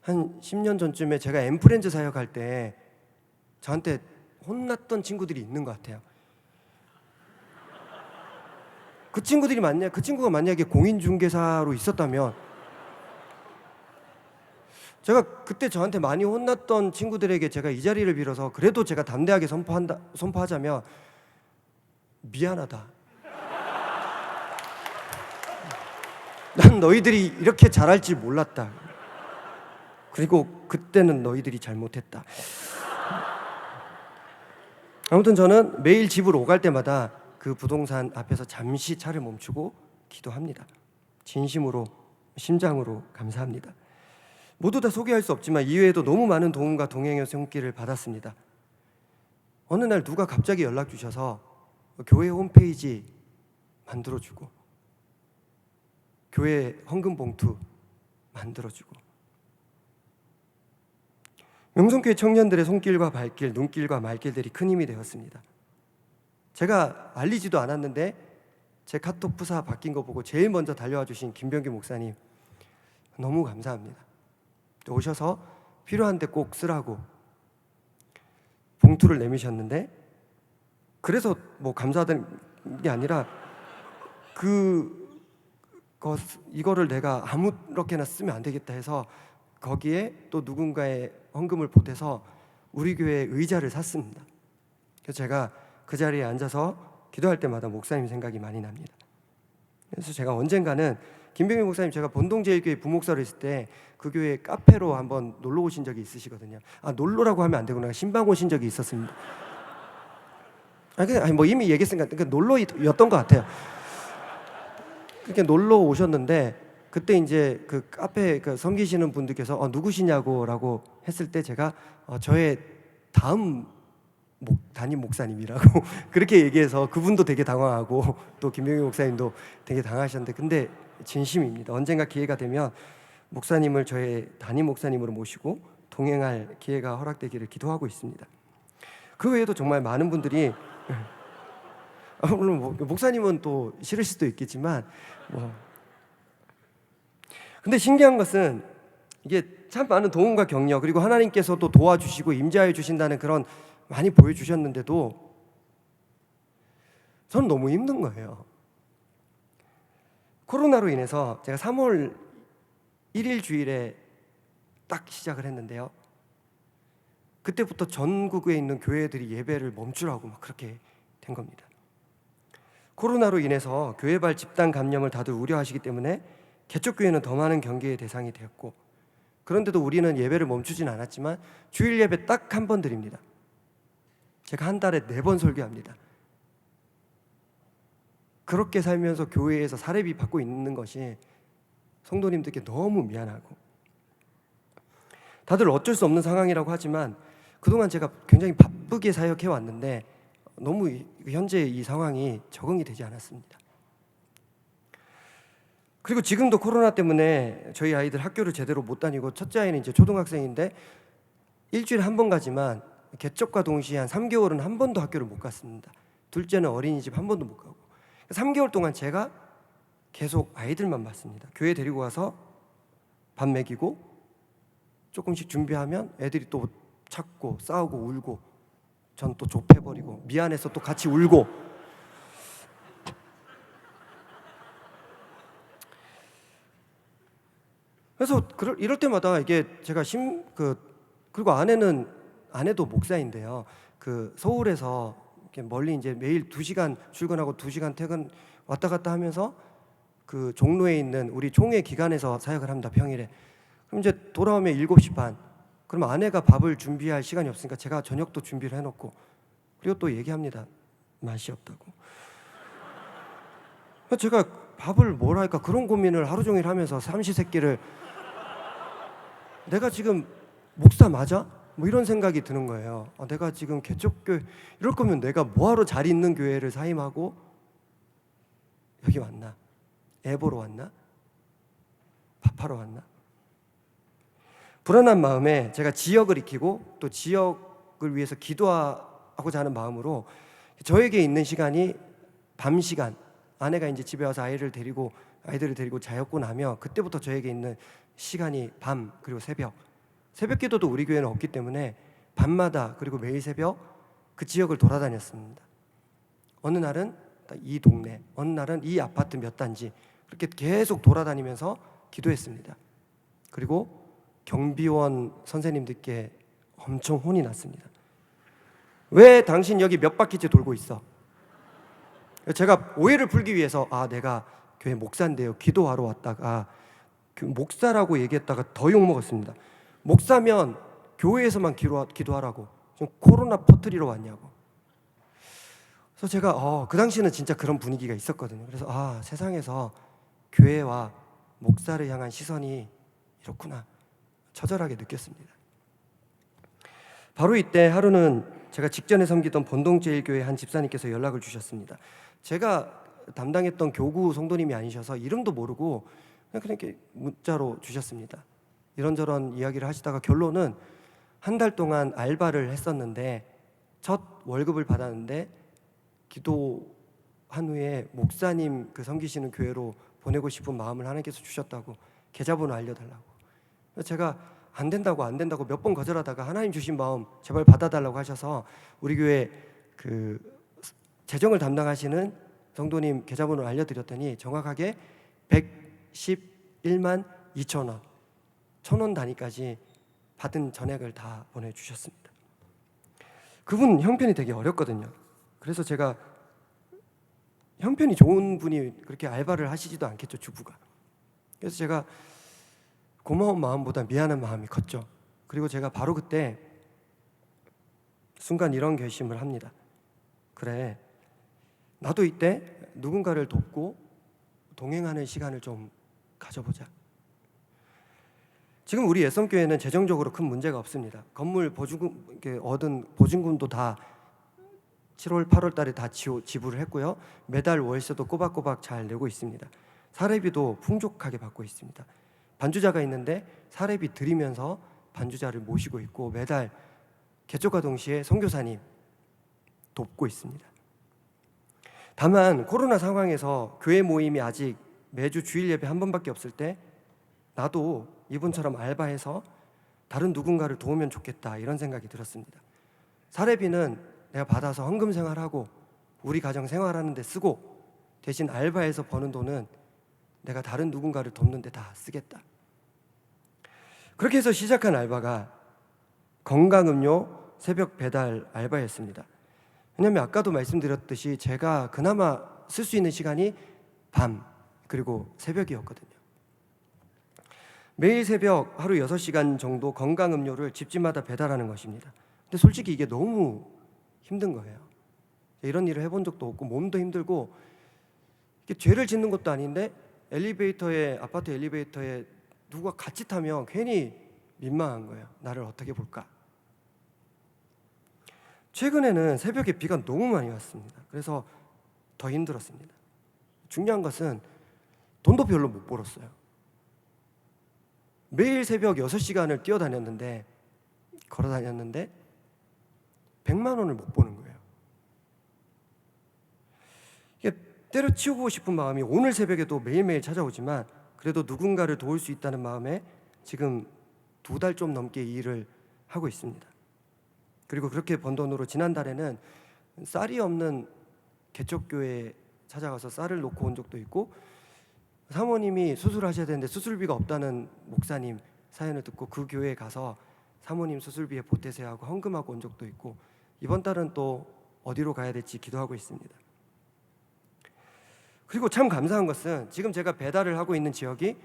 한 10년 전쯤에 제가 엠프렌즈 사역할 때 저한테 혼났던 친구들이 있는 것 같아요. 그 친구가 만약에 공인중개사로 있었다면 제가 그때 저한테 많이 혼났던 친구들에게 제가 이 자리를 빌어서 그래도 제가 담대하게 선포하자면 미안하다. 난 너희들이 이렇게 잘할 줄 몰랐다. 그리고 그때는 너희들이 잘못했다. 아무튼 저는 매일 집으로 오갈 때마다 그 부동산 앞에서 잠시 차를 멈추고 기도합니다. 진심으로, 심장으로 감사합니다. 모두 다 소개할 수 없지만 이외에도 너무 많은 도움과 동행의 손길을 받았습니다. 어느 날 누가 갑자기 연락 주셔서 교회 홈페이지 만들어주고, 교회 헌금 봉투 만들어주고, 명성교회 청년들의 손길과 발길, 눈길과 말길들이 큰 힘이 되었습니다. 제가 알리지도 않았는데 제 카톡 프사 바뀐 거 보고 제일 먼저 달려와 주신 김병규 목사님, 너무 감사합니다. 오셔서 필요한데 꼭 쓰라고 봉투를 내미셨는데, 그래서 뭐 감사하다는 게 아니라 이거를 내가 아무렇게나 쓰면 안 되겠다 해서 거기에 또 누군가의 헌금을 보태서 우리 교회 의자를 샀습니다. 그래서 제가 그 자리에 앉아서 기도할 때마다 목사님 생각이 많이 납니다. 그래서 제가 언젠가는 김병규 목사님, 제가 본동제일교회 부목사로 있을 때 그 교회 카페로 한번 놀러 오신 적이 있으시거든요. 아, 놀러라고 하면 안 되구나. 신방 오신 적이 있었습니다. 아니 뭐 이미 얘기했으니까 놀러였던 것 같아요. 그렇게 놀러 오셨는데 그때 이제 그 카페 섬기시는 분들께서 누구시냐고라고 했을 때 제가 저의 다음 담임 목사님이라고 그렇게 얘기해서 그분도 되게 당황하고 또 김병규 목사님도 되게 당하셨는데, 근데 진심입니다. 언젠가 기회가 되면 목사님을 저의 담임 목사님으로 모시고 동행할 기회가 허락되기를 기도하고 있습니다. 그 외에도 정말 많은 분들이 물론 목사님은 또 싫을 수도 있겠지만 근데 신기한 것은 이게 참 많은 도움과 격려, 그리고 하나님께서도 도와주시고 임재하여 주신다는 그런 많이 보여주셨는데도 저는 너무 힘든 거예요. 코로나로 인해서 제가 3월 1일 주일에 딱 시작을 했는데요, 그때부터 전국에 있는 교회들이 예배를 멈추라고 막 그렇게 된 겁니다. 코로나로 인해서 교회발 집단 감염을 다들 우려하시기 때문에 개척교회는 더 많은 경계의 대상이 되었고, 그런데도 우리는 예배를 멈추진 않았지만 주일 예배 딱 한 번 드립니다. 제가 한 달에 4번 설교합니다. 그렇게 살면서 교회에서 사례비 받고 있는 것이 성도님들께 너무 미안하고, 다들 어쩔 수 없는 상황이라고 하지만 그동안 제가 굉장히 바쁘게 사역해 왔는데 너무 현재 이 상황이 적응이 되지 않았습니다. 그리고 지금도 코로나 때문에 저희 아이들 학교를 제대로 못 다니고, 첫째 아이는 이제 초등학생인데 일주일에 한 번 가지만 개척과 동시에 한 3개월은 한 번도 학교를 못 갔습니다. 둘째는 어린이집 한 번도 못 가고, 3개월 동안 제가 계속 아이들만 봤습니다. 교회 데리고 가서 밥 먹이고 조금씩 준비하면 애들이 또 찾고 싸우고 울고, 전 또 좁혀버리고 미안해서 또 같이 울고. 그래서 이럴 때마다 이게 제가 그리고 아내도 목사인데요. 서울에서 이렇게 멀리 이제 매일 2시간 출근하고 2시간 퇴근 왔다 갔다 하면서 그 종로에 있는 우리 총회 기관에서 사역을 합니다, 평일에. 그럼 이제 돌아오면 7시 반. 그러면 아내가 밥을 준비할 시간이 없으니까 제가 저녁도 준비를 해놓고, 그리고 또 얘기합니다. 맛이 없다고. 제가 밥을 뭘 할까 그런 고민을 하루 종일 하면서 삼시세끼를, 내가 지금 목사 맞아? 뭐 이런 생각이 드는 거예요. 내가 지금 개척교회 이럴 거면 내가 뭐하러 잘 있는 교회를 사임하고 여기 왔나? 애 보러 왔나? 밥하러 왔나? 불안한 마음에 제가 지역을 익히고 또 지역을 위해서 기도하고자 하는 마음으로 저에게 있는 시간이 밤 시간, 아내가 이제 집에 와서 아이들을 데리고 자였고 나면 그때부터 저에게 있는 시간이 밤, 그리고 새벽 기도도 우리 교회는 없기 때문에 밤마다 그리고 매일 새벽 그 지역을 돌아다녔습니다. 어느 날은 이 동네, 어느 날은 이 아파트 몇 단지, 그렇게 계속 돌아다니면서 기도했습니다. 그리고 경비원 선생님들께 엄청 혼이 났습니다. 왜 당신 여기 몇 바퀴째 돌고 있어? 제가 오해를 풀기 위해서 내가 교회 목사인데요. 기도하러 왔다가 목사라고 얘기했다가 더 욕먹었습니다. 목사면 교회에서만 기도하라고, 지금 코로나 퍼뜨리러 왔냐고. 그래서 제가 그 당시에는 진짜 그런 분위기가 있었거든요. 그래서 세상에서 교회와 목사를 향한 시선이 이렇구나 처절하게 느꼈습니다. 바로 이때 하루는 제가 직전에 섬기던 본동제일교회 한 집사님께서 연락을 주셨습니다. 제가 담당했던 교구 성도님이 아니셔서 이름도 모르고 그냥 이렇게 문자로 주셨습니다. 이런저런 이야기를 하시다가 결론은 한 달 동안 알바를 했었는데 첫 월급을 받았는데 기도한 후에 목사님 그 섬기시는 교회로 보내고 싶은 마음을 하나님께서 주셨다고 계좌번호 알려달라고. 제가 안 된다고 몇 번 거절하다가 하나님 주신 마음 제발 받아달라고 하셔서 우리 교회 그 재정을 담당하시는 성도님 계좌번호를 알려드렸더니 정확하게 111만 2천 원, 1,000원 단위까지 받은 전액을 다 보내주셨습니다. 그분 형편이 되게 어렵거든요. 그래서 제가 형편이 좋은 분이 그렇게 알바를 하시지도 않겠죠, 주부가. 그래서 제가 고마운 마음보다 미안한 마음이 컸죠. 그리고 제가 바로 그때 순간 이런 결심을 합니다. 그래, 나도 이때 누군가를 돕고 동행하는 시간을 좀 가져보자. 지금 우리 예성교회는 재정적으로 큰 문제가 없습니다. 건물 보증금 얻은 보증금도 다 7월, 8월 달에 다 지불을 했고요. 매달 월세도 꼬박꼬박 잘 내고 있습니다. 사례비도 풍족하게 받고 있습니다. 반주자가 있는데 사례비 드리면서 반주자를 모시고 있고 매달 개쪽과 동시에 선교사님 돕고 있습니다. 다만 코로나 상황에서 교회 모임이 아직 매주 주일 예배 한 번밖에 없을 때 나도 이분처럼 알바해서 다른 누군가를 도우면 좋겠다 이런 생각이 들었습니다. 사례비는 내가 받아서 헌금 생활하고 우리 가정 생활하는 데 쓰고 대신 알바해서 버는 돈은 내가 다른 누군가를 돕는 데 다 쓰겠다. 그렇게 해서 시작한 알바가 건강음료 새벽 배달 알바였습니다. 왜냐하면 아까도 말씀드렸듯이 제가 그나마 쓸 수 있는 시간이 밤 그리고 새벽이었거든요. 매일 새벽 하루 6시간 정도 건강음료를 집집마다 배달하는 것입니다. 근데 솔직히 이게 너무 힘든 거예요. 이런 일을 해본 적도 없고 몸도 힘들고 이게 죄를 짓는 것도 아닌데 아파트 엘리베이터에 누가 같이 타면 괜히 민망한 거예요. 나를 어떻게 볼까? 최근에는 새벽에 비가 너무 많이 왔습니다. 그래서 더 힘들었습니다. 중요한 것은 돈도 별로 못 벌었어요. 매일 새벽 6시간을 걸어 다녔는데 100만 원을 못 버는 거예요. 이게 때려치우고 싶은 마음이 오늘 새벽에도 매일매일 찾아오지만 그래도 누군가를 도울 수 있다는 마음에 지금 2달 좀 넘게 이 일을 하고 있습니다. 그리고 그렇게 번 돈으로 지난달에는 쌀이 없는 개척교회에 찾아가서 쌀을 놓고 온 적도 있고 사모님이 수술하셔야 되는데 수술비가 없다는 목사님 사연을 듣고 그 교회에 가서 사모님 수술비에 보태세요 하고 헌금하고 온 적도 있고 이번 달은 또 어디로 가야 될지 기도하고 있습니다. 그리고 참 감사한 것은 지금 제가 배달을 하고 있는 지역이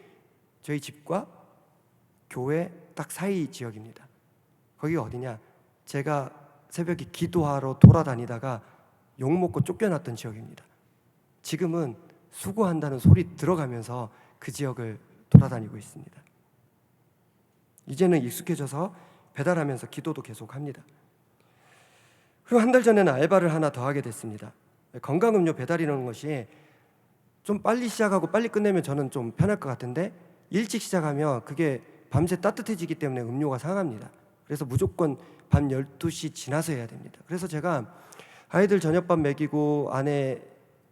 저희 집과 교회 딱 사이 지역입니다. 거기가 어디냐? 제가 새벽에 기도하러 돌아다니다가 욕먹고 쫓겨났던 지역입니다. 지금은 수고한다는 소리 들어가면서 그 지역을 돌아다니고 있습니다. 이제는 익숙해져서 배달하면서 기도도 계속합니다. 그리고 한 달 전에는 알바를 하나 더 하게 됐습니다. 건강음료 배달이라는 것이 좀 빨리 시작하고 빨리 끝내면 저는 좀 편할 것 같은데 일찍 시작하면 그게 밤새 따뜻해지기 때문에 음료가 상합니다. 그래서 무조건 밤 12시 지나서 해야 됩니다. 그래서 제가 아이들 저녁밥 먹이고 아내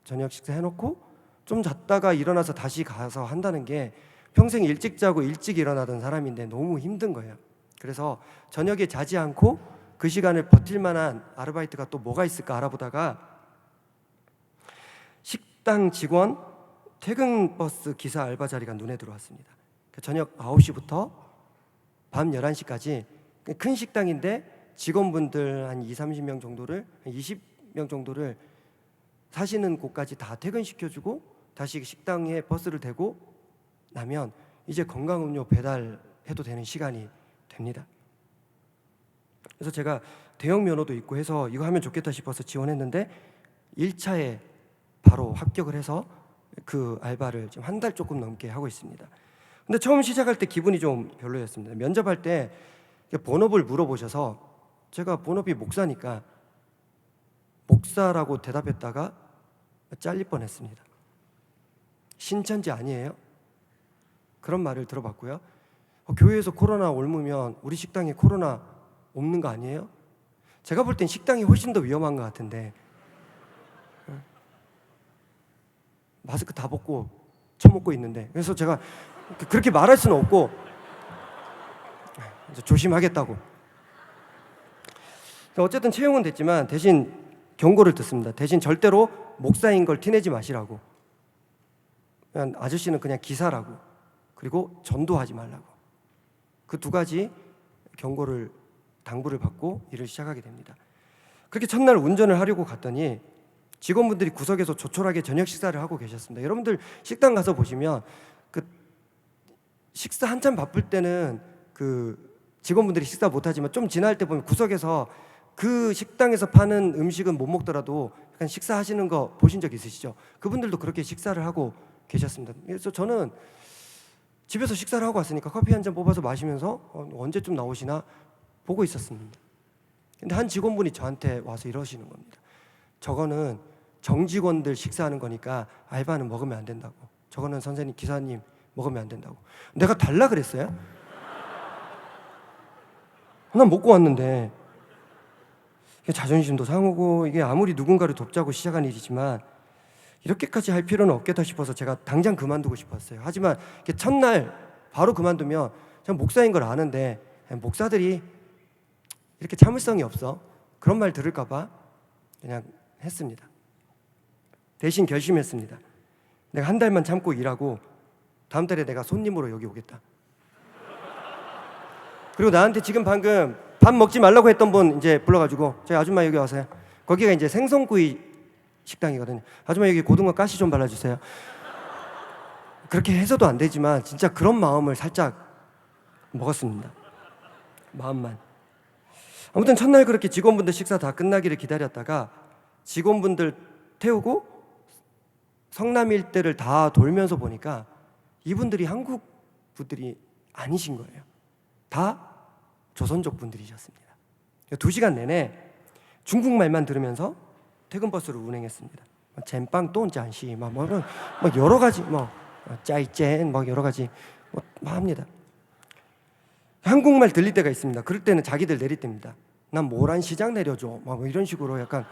저녁 식사 해놓고 좀 잤다가 일어나서 다시 가서 한다는 게 평생 일찍 자고 일찍 일어나던 사람인데 너무 힘든 거예요. 그래서 저녁에 자지 않고 그 시간을 버틸 만한 아르바이트가 또 뭐가 있을까 알아보다가 식당 직원 퇴근 버스 기사 알바 자리가 눈에 들어왔습니다. 저녁 9시부터 밤 11시까지 큰 식당인데 직원분들 한 20-30명 정도를 사시는 곳까지 다 퇴근시켜주고 다시 식당에 버스를 대고 나면 이제 건강음료 배달해도 되는 시간이 됩니다. 그래서 제가 대형 면허도 있고 해서 이거 하면 좋겠다 싶어서 지원했는데 1차에 바로 합격을 해서 그 알바를 지금 한 달 조금 넘게 하고 있습니다. 근데 처음 시작할 때 기분이 좀 별로였습니다. 면접할 때 본업을 물어보셔서 제가 본업이 목사니까 목사라고 대답했다가 잘릴 뻔했습니다. 신천지 아니에요? 그런 말을 들어봤고요. 교회에서 코로나 옮으면 우리 식당에 코로나 없는 거 아니에요? 제가 볼 땐 식당이 훨씬 더 위험한 것 같은데 마스크 다 벗고 처먹고 있는데, 그래서 제가 그렇게 말할 수는 없고 조심하겠다고. 어쨌든 채용은 됐지만 대신 경고를 듣습니다. 대신 절대로 목사인 걸 티내지 마시라고. 그냥 아저씨는 그냥 기사라고. 그리고 전도하지 말라고. 그 두 가지 경고를 당부를 받고 일을 시작하게 됩니다. 그렇게 첫날 운전을 하려고 갔더니 직원분들이 구석에서 조촐하게 저녁 식사를 하고 계셨습니다. 여러분들 식당 가서 보시면 그 식사 한참 바쁠 때는 그 직원분들이 식사 못하지만 좀 지날 때 보면 구석에서 그 식당에서 파는 음식은 못 먹더라도 약간 식사하시는 거 보신 적 있으시죠? 그분들도 그렇게 식사를 하고 계셨습니다. 그래서 저는 집에서 식사를 하고 왔으니까 커피 한 잔 뽑아서 마시면서 언제쯤 나오시나 보고 있었습니다. 근데 한 직원분이 저한테 와서 이러시는 겁니다. 저거는 정직원들 식사하는 거니까 알바는 먹으면 안 된다고. 저거는 선생님, 기사님 먹으면 안 된다고. 내가 달라 그랬어요? 난 먹고 왔는데. 자존심도 상하고 이게 아무리 누군가를 돕자고 시작한 일이지만 이렇게까지 할 필요는 없겠다 싶어서 제가 당장 그만두고 싶었어요. 하지만 첫날 바로 그만두면 제가 목사인 걸 아는데 목사들이 이렇게 참을성이 없어 그런 말 들을까 봐 그냥 했습니다. 대신 결심했습니다. 내가 한 달만 참고 일하고 다음 달에 내가 손님으로 여기 오겠다. 그리고 나한테 지금 방금 밥 먹지 말라고 했던 분 이제 불러가지고 저희 아줌마 여기 와서요. 거기가 이제 생선구이 식당이거든요. 아줌마 여기 고등어 가시 좀 발라주세요. 그렇게 해서도 안 되지만 진짜 그런 마음을 살짝 먹었습니다. 마음만. 아무튼 첫날 그렇게 직원분들 식사 다 끝나기를 기다렸다가 직원분들 태우고 성남 일대를 다 돌면서 보니까 이분들이 한국 분들이 아니신 거예요. 다 조선족 분들이셨습니다. 2시간 내내 중국말만 들으면서 퇴근 버스를 운행했습니다. 젠빵 똔짠시 막 여러 가지 짜이젠 막 여러 가지 막 합니다. 한국말 들릴 때가 있습니다. 그럴 때는 자기들 내릴 때입니다. 난 모란시장 내려줘 막 이런 식으로 약간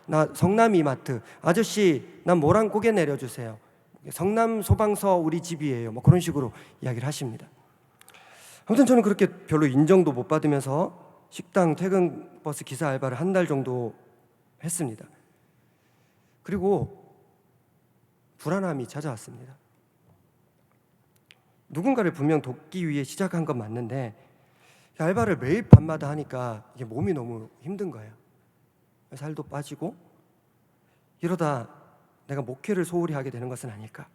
나 성남 이마트 아저씨 난 모란고개 내려주세요. 성남 소방서 우리 집이에요. 뭐 그런 식으로 이야기를 하십니다. 아무튼 저는 그렇게 별로 인정도 못 받으면서 식당 퇴근 버스 기사 알바를 한 달 정도 했습니다. 그리고 불안함이 찾아왔습니다. 누군가를 분명 돕기 위해 시작한 건 맞는데 알바를 매일 밤마다 하니까 이게 몸이 너무 힘든 거예요. 살도 빠지고 이러다 내가 목회를 소홀히 하게 되는 것은 아닐까.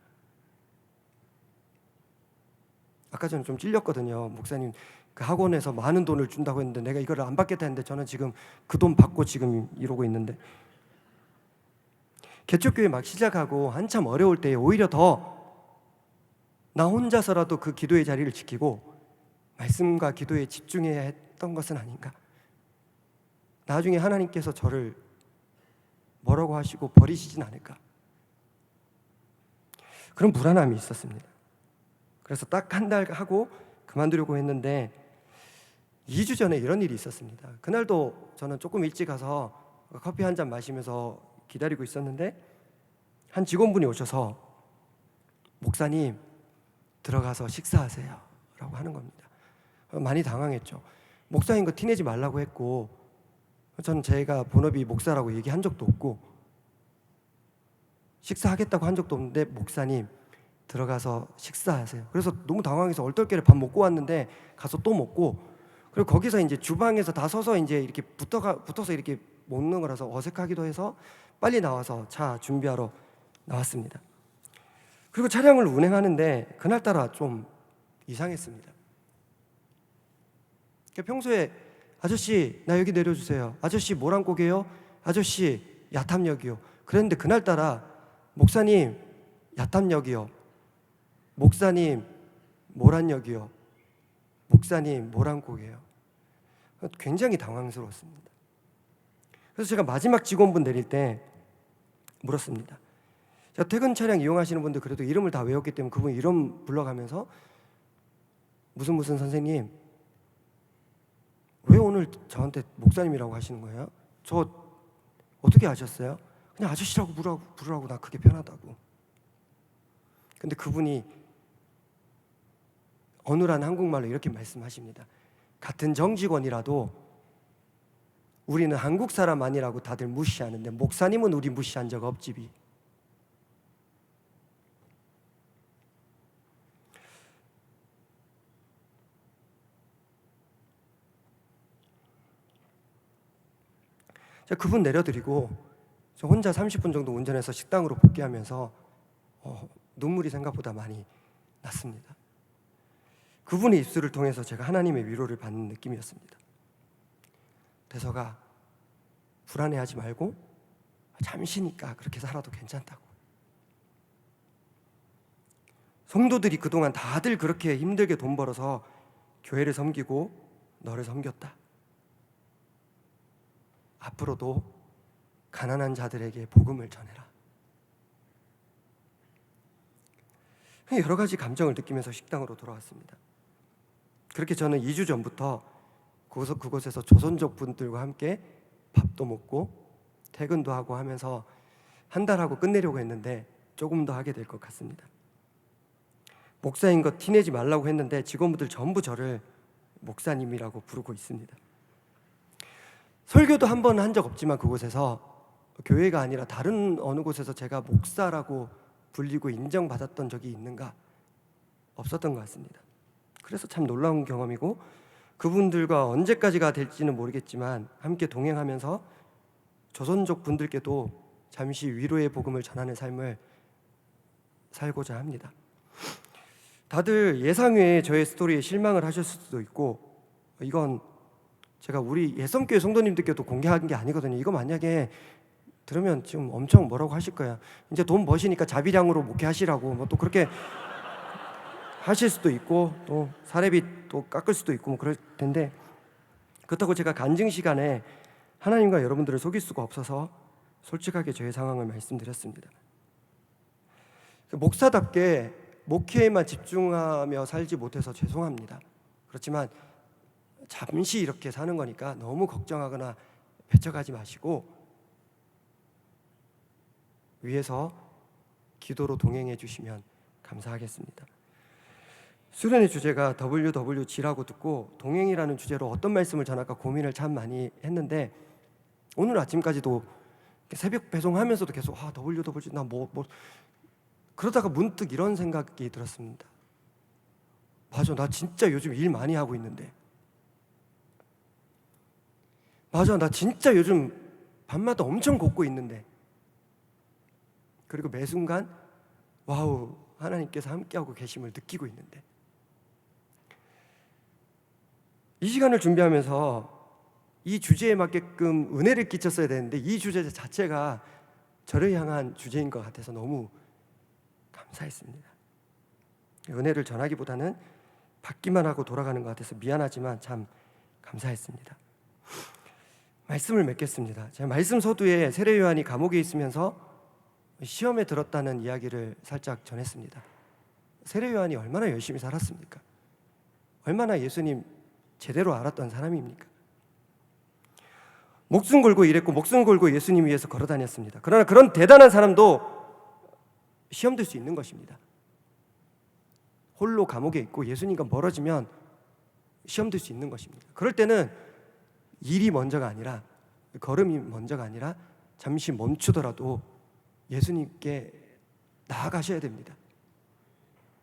아까 전에 좀 찔렸거든요. 목사님 그 학원에서 많은 돈을 준다고 했는데 내가 이걸 안 받겠다 했는데 저는 지금 그 돈 받고 지금 이러고 있는데 개척교회 막 시작하고 한참 어려울 때에 오히려 더 나 혼자서라도 그 기도의 자리를 지키고 말씀과 기도에 집중해야 했던 것은 아닌가. 나중에 하나님께서 저를 뭐라고 하시고 버리시진 않을까. 그런 불안함이 있었습니다. 그래서 딱 한 달 하고 그만두려고 했는데 2주 전에 이런 일이 있었습니다. 그날도 저는 조금 일찍 가서 커피 한 잔 마시면서 기다리고 있었는데 한 직원분이 오셔서 목사님 들어가서 식사하세요 라고 하는 겁니다. 많이 당황했죠. 목사인 거 티내지 말라고 했고 저는 제가 본업이 목사라고 얘기한 적도 없고 식사하겠다고 한 적도 없는데 목사님 들어가서 식사하세요. 그래서 너무 당황해서 얼떨결에 밥 먹고 왔는데 가서 또 먹고 그리고 거기서 이제 주방에서 다 서서 이제 이렇게 붙어서 이렇게 먹는 거라서 어색하기도 해서 빨리 나와서 차 준비하러 나왔습니다. 그리고 차량을 운행하는데 그날따라 좀 이상했습니다. 평소에 아저씨 나 여기 내려주세요, 아저씨 모란고개요, 아저씨 야탐역이요, 그랬는데 그날따라 목사님 야탐역이요, 목사님 모란역이요, 목사님 모란고개요. 굉장히 당황스러웠습니다. 그래서 제가 마지막 직원분 내릴 때 물었습니다. 자, 퇴근 차량 이용하시는 분들 그래도 이름을 다 외웠기 때문에 그분 이름 불러가면서 무슨 선생님 왜 오늘 저한테 목사님이라고 하시는 거예요? 저 어떻게 아셨어요? 그냥 아저씨라고 부르라고 나 그게 편하다고. 근데 그분이 어눌한 한국말로 이렇게 말씀하십니다. 같은 정직원이라도 우리는 한국 사람 아니라고 다들 무시하는데 목사님은 우리 무시한 적 없지비. 제가 그분 내려드리고 저 혼자 30분 정도 운전해서 식당으로 복귀하면서 눈물이 생각보다 많이 났습니다. 그분의 입술을 통해서 제가 하나님의 위로를 받는 느낌이었습니다. 대서가 불안해하지 말고 잠시니까 그렇게 살아도 괜찮다고. 성도들이 그동안 다들 그렇게 힘들게 돈 벌어서 교회를 섬기고 너를 섬겼다. 앞으로도 가난한 자들에게 복음을 전해라. 여러 가지 감정을 느끼면서 식당으로 돌아왔습니다. 그렇게 저는 2주 전부터 그곳에서 조선족 분들과 함께 밥도 먹고 퇴근도 하고 하면서 한 달하고 끝내려고 했는데 조금 더 하게 될 것 같습니다. 목사인 거 티내지 말라고 했는데 직원분들 전부 저를 목사님이라고 부르고 있습니다. 설교도 한 번 한 적 없지만 그곳에서 교회가 아니라 다른 어느 곳에서 제가 목사라고 불리고 인정받았던 적이 있는가? 없었던 것 같습니다. 그래서 참 놀라운 경험이고 그분들과 언제까지가 될지는 모르겠지만 함께 동행하면서 조선족 분들께도 잠시 위로의 복음을 전하는 삶을 살고자 합니다. 다들 예상 외에 저의 스토리에 실망을 하실 수도 있고 이건 제가 우리 예성교회 성도님들께도 공개한 게 아니거든요. 이거 만약에 들으면 지금 엄청 뭐라고 하실 거야. 이제 돈 버시니까 자비량으로 목회하시라고 뭐 또 그렇게 하실 수도 있고 또 사례비 또 깎을 수도 있고 뭐 그럴 텐데 그렇다고 제가 간증 시간에 하나님과 여러분들을 속일 수가 없어서 솔직하게 저의 상황을 말씀드렸습니다. 목사답게 목회에만 집중하며 살지 못해서 죄송합니다. 그렇지만 잠시 이렇게 사는 거니까 너무 걱정하거나 배척하지 마시고 위에서 기도로 동행해 주시면 감사하겠습니다. 수련의 주제가 WWG라고 듣고 동행이라는 주제로 어떤 말씀을 전할까 고민을 참 많이 했는데 오늘 아침까지도 새벽 배송하면서도 계속 WWG 나 뭐 그러다가 문득 이런 생각이 들었습니다. 맞아, 나 진짜 요즘 일 많이 하고 있는데. 맞아, 나 진짜 요즘 밤마다 엄청 걷고 있는데. 그리고 매 순간 와우, 하나님께서 함께하고 계심을 느끼고 있는데. 이 시간을 준비하면서 이 주제에 맞게끔 은혜를 끼쳤어야 되는데 이 주제 자체가 저를 향한 주제인 것 같아서 너무 감사했습니다. 은혜를 전하기보다는 받기만 하고 돌아가는 것 같아서 미안하지만 참 감사했습니다. 말씀을 맺겠습니다. 제가 말씀 서두에 세례 요한이 감옥에 있으면서 시험에 들었다는 이야기를 살짝 전했습니다. 세례 요한이 얼마나 열심히 살았습니까? 얼마나 예수님 제대로 알았던 사람입니까? 목숨 걸고 일했고 목숨 걸고 예수님 위해서 걸어 다녔습니다. 그러나 그런 대단한 사람도 시험 들 수 있는 것입니다. 홀로 감옥에 있고 예수님과 멀어지면 시험 들 수 있는 것입니다. 그럴 때는 일이 먼저가 아니라 걸음이 먼저가 아니라 잠시 멈추더라도 예수님께 나아가셔야 됩니다.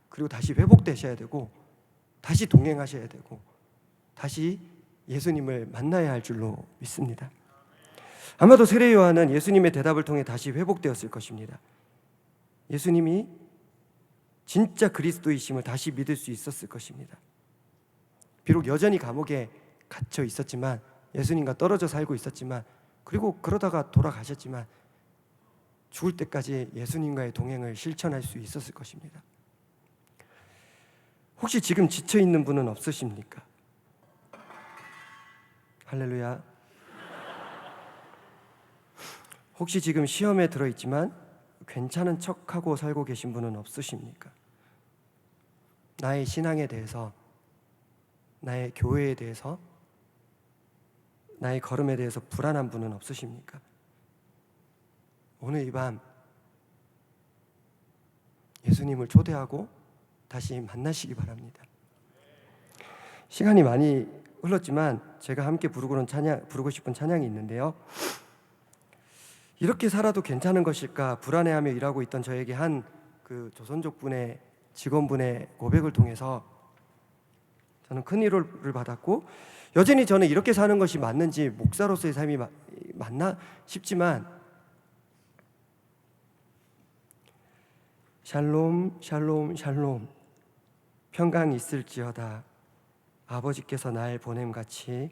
그리고 다시 회복되셔야 되고 다시 동행하셔야 되고 다시 예수님을 만나야 할 줄로 믿습니다. 아마도 세례 요한은 예수님의 대답을 통해 다시 회복되었을 것입니다. 예수님이 진짜 그리스도이심을 다시 믿을 수 있었을 것입니다. 비록 여전히 감옥에 갇혀 있었지만, 예수님과 떨어져 살고 있었지만, 그리고 그러다가 돌아가셨지만 죽을 때까지 예수님과의 동행을 실천할 수 있었을 것입니다. 혹시 지금 지쳐 있는 분은 없으십니까? 할렐루야. 혹시 지금 시험에 들어있지만 괜찮은 척하고 살고 계신 분은 없으십니까? 나의 신앙에 대해서, 나의 교회에 대해서, 나의 걸음에 대해서 불안한 분은 없으십니까? 오늘 이 밤 예수님을 초대하고 다시 만나시기 바랍니다. 시간이 많이 흘렀지만 제가 함께 부르고 싶은 찬양이 있는데요. 이렇게 살아도 괜찮은 것일까 불안해하며 일하고 있던 저에게 한 그 조선족 분의 직원분의 고백을 통해서 저는 큰 위로를 받았고, 여전히 저는 이렇게 사는 것이 맞는지, 목사로서의 삶이 맞나 싶지만, 샬롬 샬롬 샬롬 평강 있을지어다. 아버지께서 날 보냄같이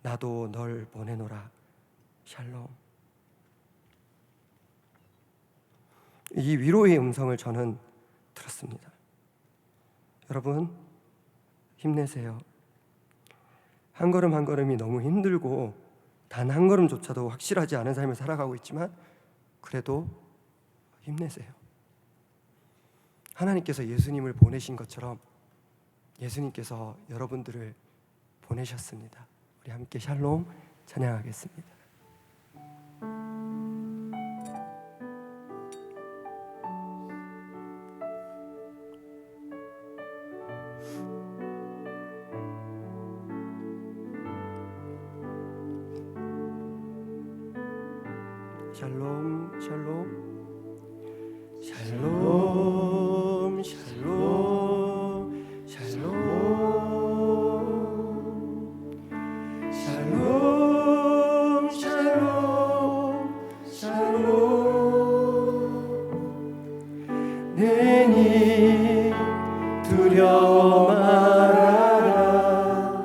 나도 널 보내노라. 샬롬. 이 위로의 음성을 저는 들었습니다. 여러분, 힘내세요. 한 걸음 한 걸음이 너무 힘들고 단 한 걸음조차도 확실하지 않은 삶을 살아가고 있지만, 그래도 힘내세요. 하나님께서 예수님을 보내신 것처럼 예수님께서 여러분들을 보내셨습니다. 우리 함께 샬롬 찬양하겠습니다. 샬롬 샬롬 샬롬 샬롬 샬롬 샬롬 샬롬 샬롬 내니 두려워 말아라.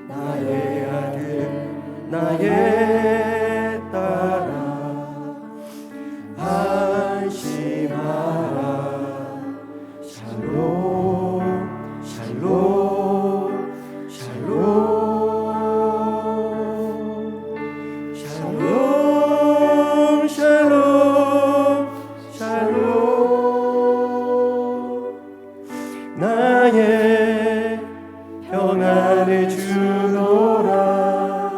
나의 아들 나의 딸아 나의 평안을 주노라.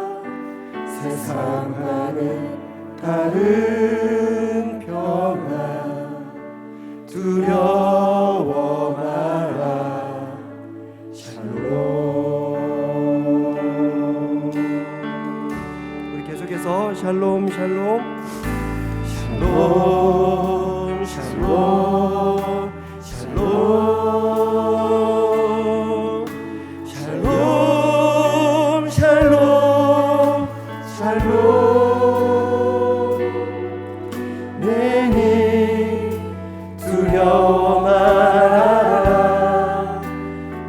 세상과는 다른 평안 두려워 마라. 샬롬. 우리 계속해서 샬롬 샬롬 샬롬 샬롬 샬롬 샬롬 샬롬 내니 두려워 말아라.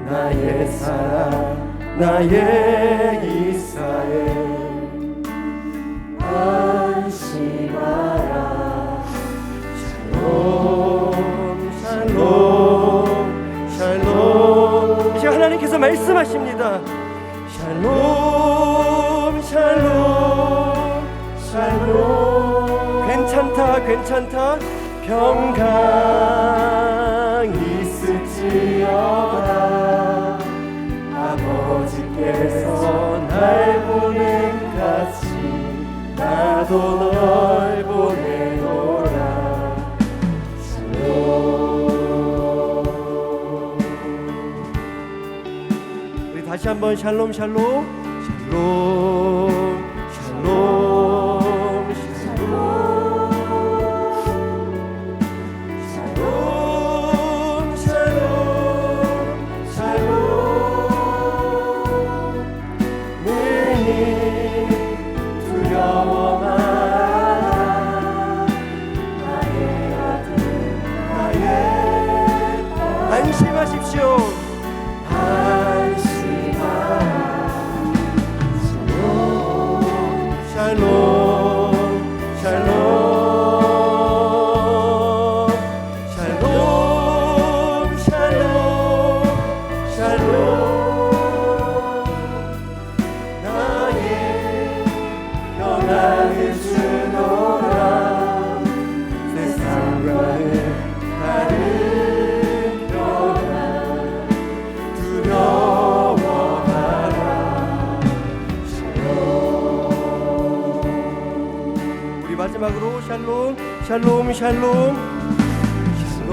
나의 사랑 나의 이스라엘 안심하라. 샬롬 샬롬 샬롬. 이제 하나님께서 말씀하십니다. 샬롬 샬롬 샬롬. 괜찮다 괜찮다. 평강 있을지어다. 아버지께서 날 보냄같이 나도 널 보내노라. 샬롬. 우리 다시 한번 샬롬 샬롬 샬롬 샬롬 샬롬 샬롬 샬롬 내니 두려워 마라. 나의 아들 나의 안심하십시오. 샬롬 샬롬 샬롬 샬롬 샬롬 나의 평안을 주노라 세상과는 다른 평안 두려워하라 샬롬. 우리 마지막으로 샬롬 샬롬 샬롬 샬롬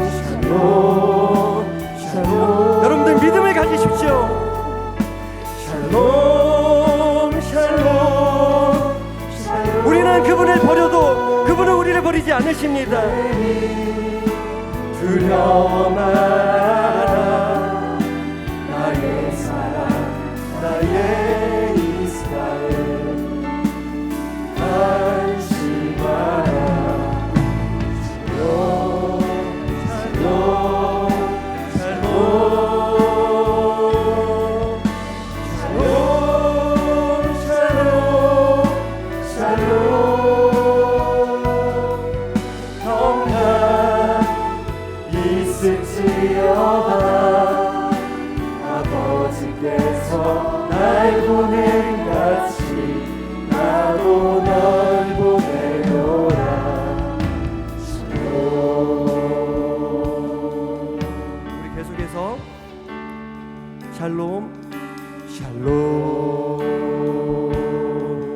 샬롬 샬롬. 여러분들 믿음을 가지십시오. 샬롬 샬롬 샬롬. 우리는 그분을 버려도 그분은 우리를 버리지 않으십니다. 두려워 마라 나의 사랑 나의 이스라엘 안심하라 샬롬 샬롬 샬롬 샬롬 샬롬 평안 있을지어다 아버지께서 날 보낸 같이 나도 널 보내노라 샬롬. 우리 계속해서 샬롬 샬롬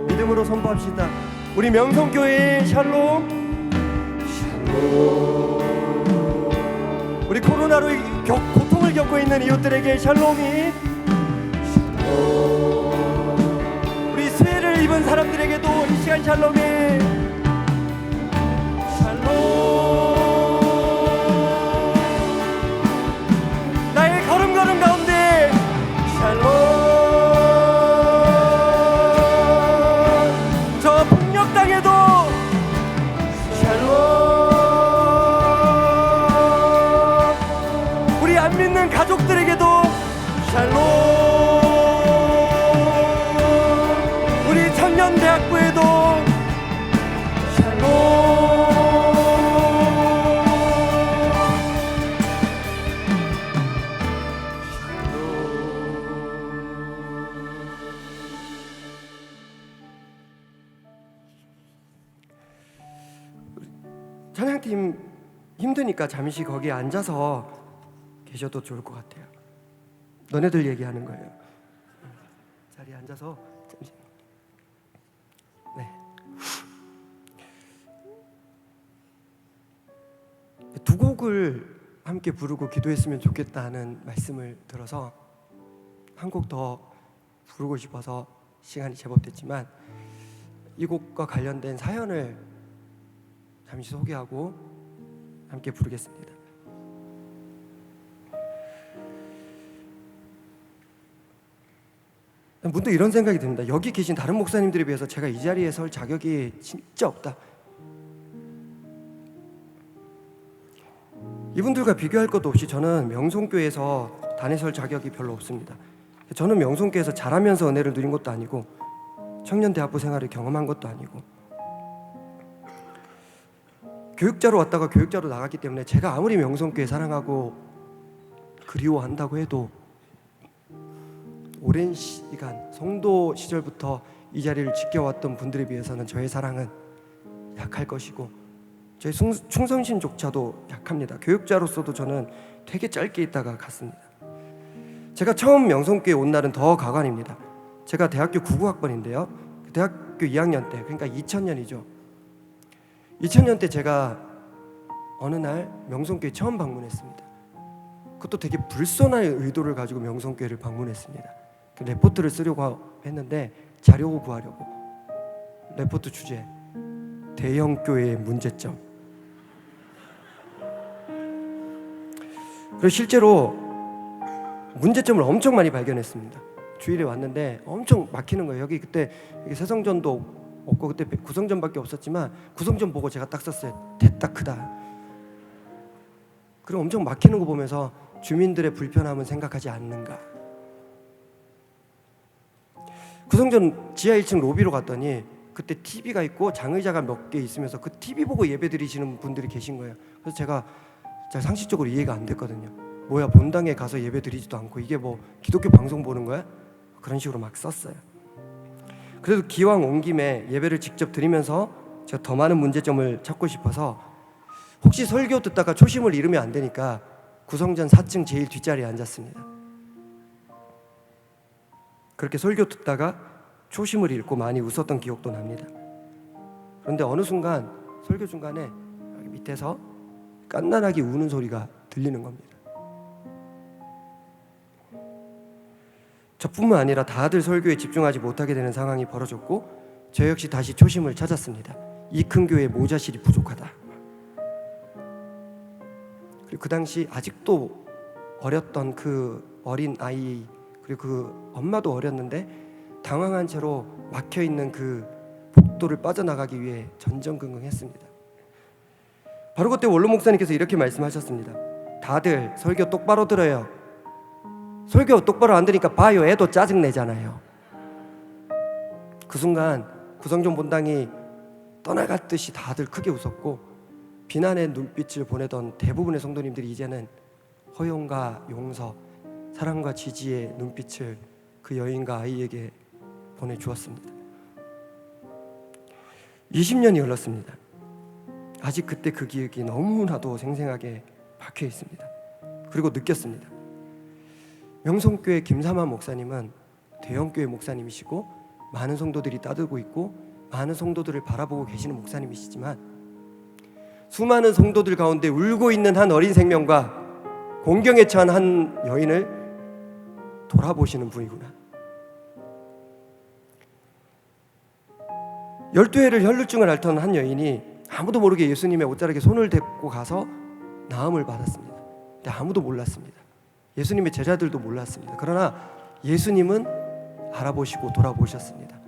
믿음으로 선포합시다. 우리 명성교회의 샬롬 샬롬. 우리 코로나로 고통을 겪고 있는 이웃들에게 샬롬이 샬롬. 우리 수혜를 입은 사람들에게도 이 시간 샬롬이 샬롬. 나의 걸음걸음 가운데 샬롬. 저 폭력당해도 샬롬. 우리 안 믿는 가족들에게도 샬롬. 우리 청년대학부에도 샬롬. 찬양팀 힘드니까 잠시 거기에 앉아서 계셔도 좋을 것 같아요. 너네들 얘기하는 거예요. 자리에 앉아서 잠시. 네. 두 곡을 함께 부르고 기도했으면 좋겠다는 말씀을 들어서 한 곡 더 부르고 싶어서 시간이 제법 됐지만 이 곡과 관련된 사연을 잠시 소개하고 함께 부르겠습니다. 문득 이런 생각이 듭니다. 여기 계신 다른 목사님들에 비해서 제가 이 자리에 설 자격이 진짜 없다. 이분들과 비교할 것도 없이 저는 명송교회에서 단에 설 자격이 별로 없습니다. 저는 명송교회에서 자라면서 은혜를 누린 것도 아니고 청년대학부 생활을 경험한 것도 아니고 교육자로 왔다가 교육자로 나갔기 때문에 제가 아무리 명성교회 사랑하고 그리워한다고 해도 오랜 시간 성도 시절부터 이 자리를 지켜왔던 분들에 비해서는 저의 사랑은 약할 것이고 저의 충성심조차도 약합니다. 교육자로서도 저는 되게 짧게 있다가 갔습니다. 제가 처음 명성교회 온 날은 더 가관입니다. 제가 대학교 99학번인데요 대학교 2학년 때, 그러니까 2000년이죠 2000년 때 제가 어느 날 명성교회 처음 방문했습니다. 그것도 되게 불손한 의도를 가지고 명성교회를 방문했습니다. 레포트를 쓰려고 했는데 자료 구하려고. 레포트 주제 대형 교회의 문제점. 그리고 실제로 문제점을 엄청 많이 발견했습니다. 주일에 왔는데 엄청 막히는 거예요. 여기 그때 새성전도 없고 그때 구성전밖에 없었지만 구성전 보고 제가 딱 썼어요. 됐다 크다. 그리고 엄청 막히는 거 보면서 주민들의 불편함은 생각하지 않는가. 구성전 지하 1층 로비로 갔더니 그때 TV가 있고 장의자가 몇 개 있으면서 그 TV 보고 예배 드리시는 분들이 계신 거예요. 그래서 제가 상식적으로 이해가 안 됐거든요. 뭐야, 본당에 가서 예배 드리지도 않고 이게 뭐 기독교 방송 보는 거야? 그런 식으로 막 썼어요. 그래도 기왕 온 김에 예배를 직접 드리면서 제가 더 많은 문제점을 찾고 싶어서 혹시 설교 듣다가 초심을 잃으면 안 되니까 구성전 4층 제일 뒷자리에 앉았습니다. 그렇게 설교 듣다가 초심을 잃고 많이 웃었던 기억도 납니다. 그런데 어느 순간 설교 중간에 여기 밑에서 깐난하게 우는 소리가 들리는 겁니다. 저뿐만 아니라 다들 설교에 집중하지 못하게 되는 상황이 벌어졌고 저 역시 다시 초심을 찾았습니다. 이 큰 교회에 모자실이 부족하다. 그리고 그 당시 아직도 어렸던 그 어린 아이, 그리고 그 엄마도 어렸는데 당황한 채로 막혀있는 그 복도를 빠져나가기 위해 전전긍긍했습니다. 바로 그때 원로 목사님께서 이렇게 말씀하셨습니다. 다들 설교 똑바로 들어요. 설교 똑바로 안 들으니까 봐요. 애도 짜증내잖아요. 그 순간 구성전 본당이 떠나갔듯이 다들 크게 웃었고 비난의 눈빛을 보내던 대부분의 성도님들이 이제는 허용과 용서, 사랑과 지지의 눈빛을 그 여인과 아이에게 보내주었습니다. 20년이 흘렀습니다. 아직 그때 그 기억이 너무나도 생생하게 박혀 있습니다. 그리고 느꼈습니다. 명성교회 김삼환 목사님은 대형교회 목사님이시고 많은 성도들이 따르고 있고 많은 성도들을 바라보고 계시는 목사님이시지만 수많은 성도들 가운데 울고 있는 한 어린 생명과 공경에 처한 한 여인을 돌아보시는 분이구나. 12회를 혈루증을 앓던 한 여인이 아무도 모르게 예수님의 옷자락에 손을 대고 가서 나음을 받았습니다. 근데 아무도 몰랐습니다. 예수님의 제자들도 몰랐습니다. 그러나 예수님은 알아보시고 돌아보셨습니다.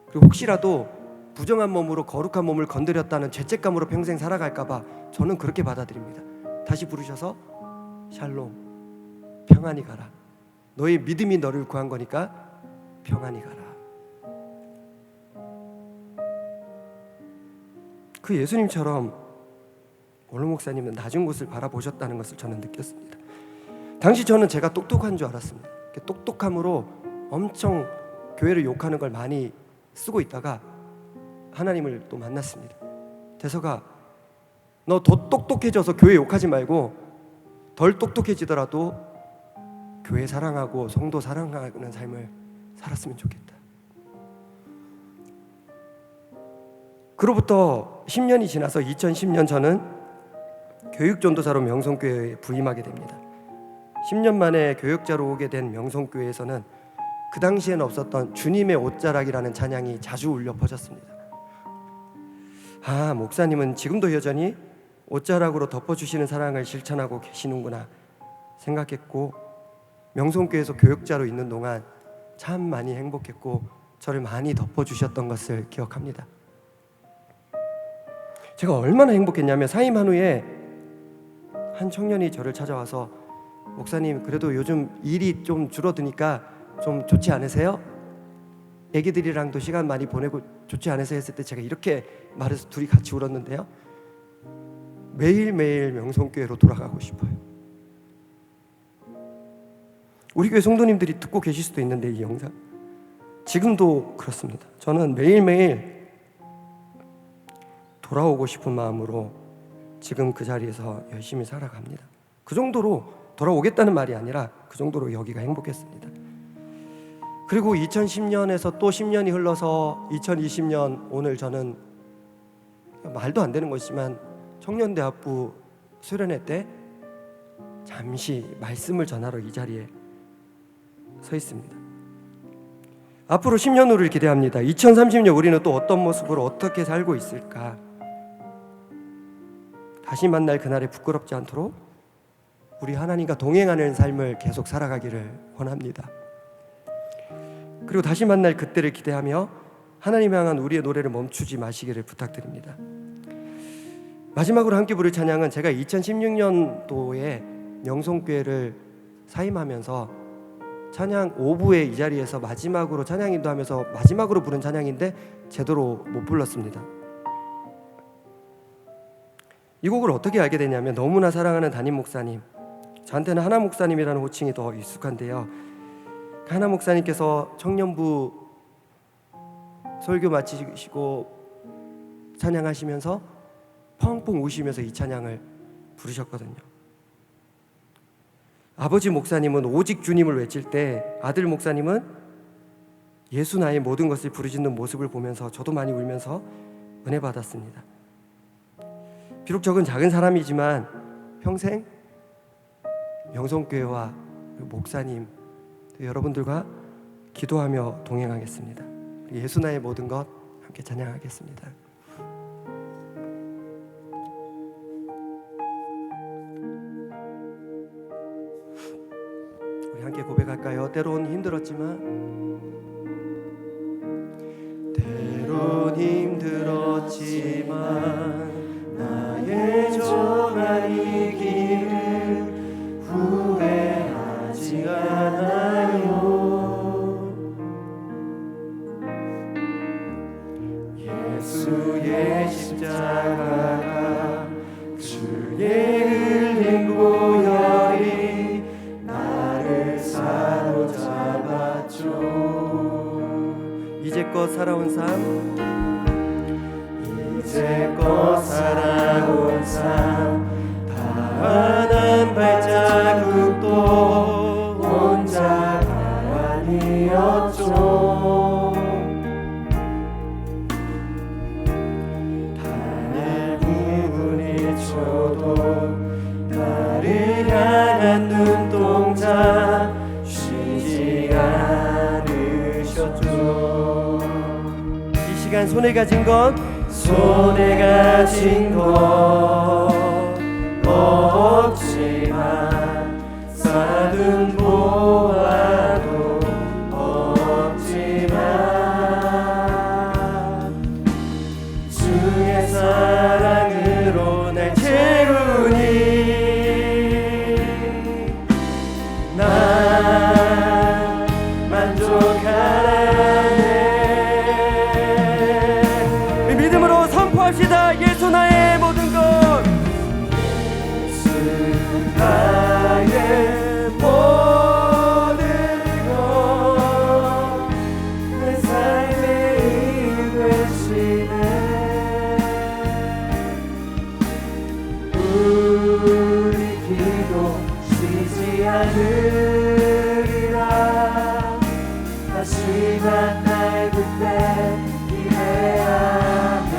그리고 혹시라도 부정한 몸으로 거룩한 몸을 건드렸다는 죄책감으로 평생 살아갈까 봐 저는 그렇게 받아들입니다. 다시 부르셔서 샬롬, 평안히 가라. 너의 믿음이 너를 구한 거니까 평안히 가라. 그 예수님처럼 원로 목사님은 낮은 곳을 바라보셨다는 것을 저는 느꼈습니다. 당시 저는 제가 똑똑한 줄 알았습니다. 똑똑함으로 엄청 교회를 욕하는 걸 많이 쓰고 있다가 하나님을 또 만났습니다. 대서가 너 더 똑똑해져서 교회 욕하지 말고 덜 똑똑해지더라도 교회 사랑하고 성도 사랑하는 삶을 살았으면 좋겠다. 그로부터 10년이 지나서 2010년 저는 교육전도사로 명성교회에 부임하게 됩니다. 10년 만에 교육자로 오게 된 명성교회에서는 그 당시에는 없었던 주님의 옷자락이라는 찬양이 자주 울려 퍼졌습니다. 아, 목사님은 지금도 여전히 옷자락으로 덮어주시는 사랑을 실천하고 계시는구나 생각했고 명성교회에서 교육자로 있는 동안 참 많이 행복했고 저를 많이 덮어주셨던 것을 기억합니다. 제가 얼마나 행복했냐면 사임한 후에 한 청년이 저를 찾아와서 목사님 그래도 요즘 일이 좀 줄어드니까 좀 좋지 않으세요? 애기들이랑도 시간 많이 보내고 좋지 않으세요? 했을 때 제가 이렇게 말해서 둘이 같이 울었는데요. 매일매일 명성교회로 돌아가고 싶어요. 우리 교회 성도님들이 듣고 계실 수도 있는데 이 영상 지금도 그렇습니다. 저는 매일매일 돌아오고 싶은 마음으로 지금 그 자리에서 열심히 살아갑니다. 그 정도로 돌아오겠다는 말이 아니라 그 정도로 여기가 행복했습니다. 그리고 2010년에서 또 10년이 흘러서 2020년 오늘 저는 말도 안 되는 것이지만 청년대학부 수련회 때 잠시 말씀을 전하러 이 자리에 서 있습니다. 앞으로 10년 후를 기대합니다. 2030년 우리는 또 어떤 모습으로 어떻게 살고 있을까? 다시 만날 그날에 부끄럽지 않도록 우리 하나님과 동행하는 삶을 계속 살아가기를 원합니다. 그리고 다시 만날 그때를 기대하며 하나님 향한 우리의 노래를 멈추지 마시기를 부탁드립니다. 마지막으로 함께 부를 찬양은 제가 2016년도에 명송교회를 사임하면서 찬양 5부의 이 자리에서 마지막으로 찬양 인도하면서 마지막으로 부른 찬양인데 제대로 못 불렀습니다. 이 곡을 어떻게 알게 되냐면 너무나 사랑하는 담임 목사님, 저한테는 하나 목사님이라는 호칭이 더 익숙한데요, 하나 목사님께서 청년부 설교 마치시고 찬양하시면서 펑펑 우시면서 이 찬양을 부르셨거든요. 아버지 목사님은 오직 주님을 외칠 때 아들 목사님은 예수 나의 모든 것을 부르짖는 모습을 보면서 저도 많이 울면서 은혜 받았습니다. 비록 적은 작은 사람이지만 평생 명성교회와 목사님 여러분들과 기도하며 동행하겠습니다. 예수 나의 모든 것 함께 찬양하겠습니다. 우리 함께 고백할까요? 때론 힘들었지만 나의 정한 이 길을 후회하지 않아요. 예수의 십자가가 주의 흘린 보혈이 나를 사로잡았죠. 이제껏 살아온 삶 단 발자국도 혼자가 아니었죠. 단을 부딪혀도 나를 향한 눈동자 쉬지 않으셨죠. 이 시간 손에 가진 건 없지만 쌓은 보아도 없지만 주의 사랑으로 날 채우니 난 만족하네. 믿음으로 선포합시다. 예수 나의 모든 것, 나의 모든 것, 내 삶의 이유 되시네. 우리 기도 쉬지 않으리라. 다시 만날 그때 기대하며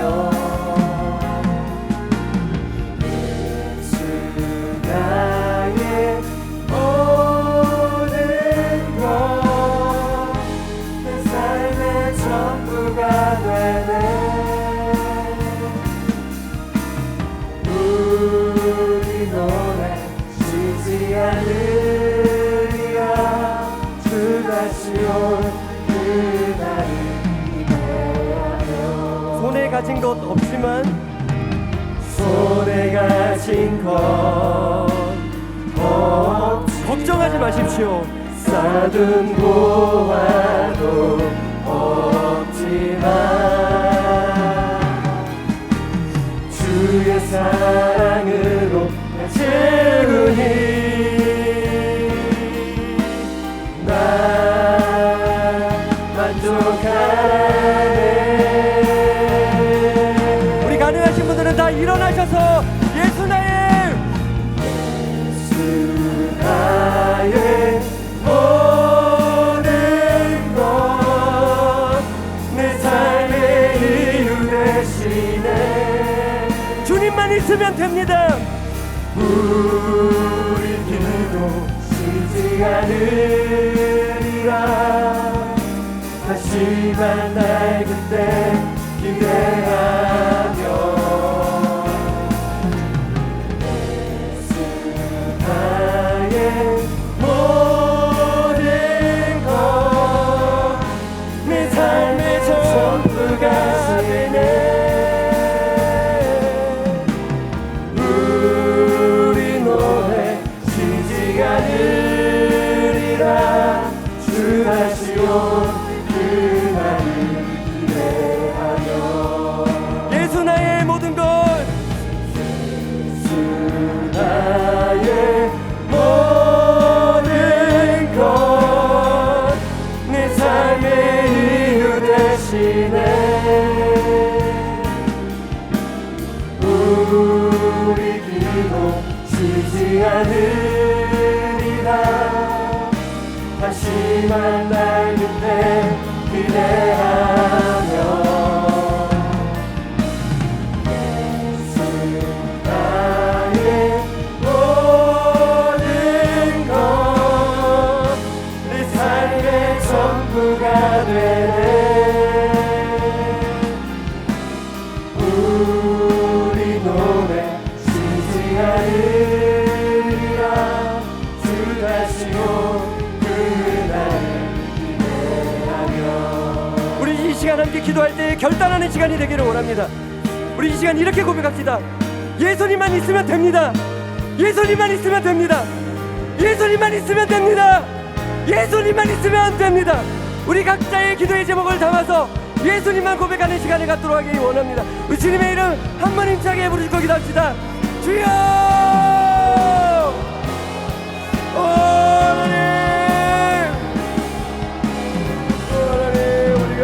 손에 가진 것 없지만 걱정하지 마십시오. 쌓은 보아도 없지만 주의 사랑으로 날 채우니 난 만족하네. 우리 가능하신 분들은 다 일어나셔서 예수 나의 모든 것, 내 삶의 이유 되시네. 주님만 있으면 됩니다. 우리 기도 쉬지 않으리라. 다시 만날 그때 기대하며 예수 나의 모든 것, 내 삶의 전부가 되네. 다시고 쉬지 않으리라. 다시 만날 그때 기대하며 예수 나의 모든 것 내 삶의 전부가 되네. 우리 노래 쉬지 않으리라. 주 다시 올 그날을 기대하며. 우리 이 시간 함께 기도할 때 결단하는 시간이 되기를 원합니다. 우리 이 시간 이렇게 고백합시다. 예수님만 있으면 됩니다. 예수님만 있으면 됩니다. 예수님만 있으면 됩니다. 예수님만 있으면 됩니다. 우리 각자의 기도의 제목을 담아서 예수님만 고백하는 시간을 갖도록 하기 원합니다. 우리 주님의 이름 한 번 힘차게 부르시고 기도합시다. 주여! 하나님! 하나님, 우리가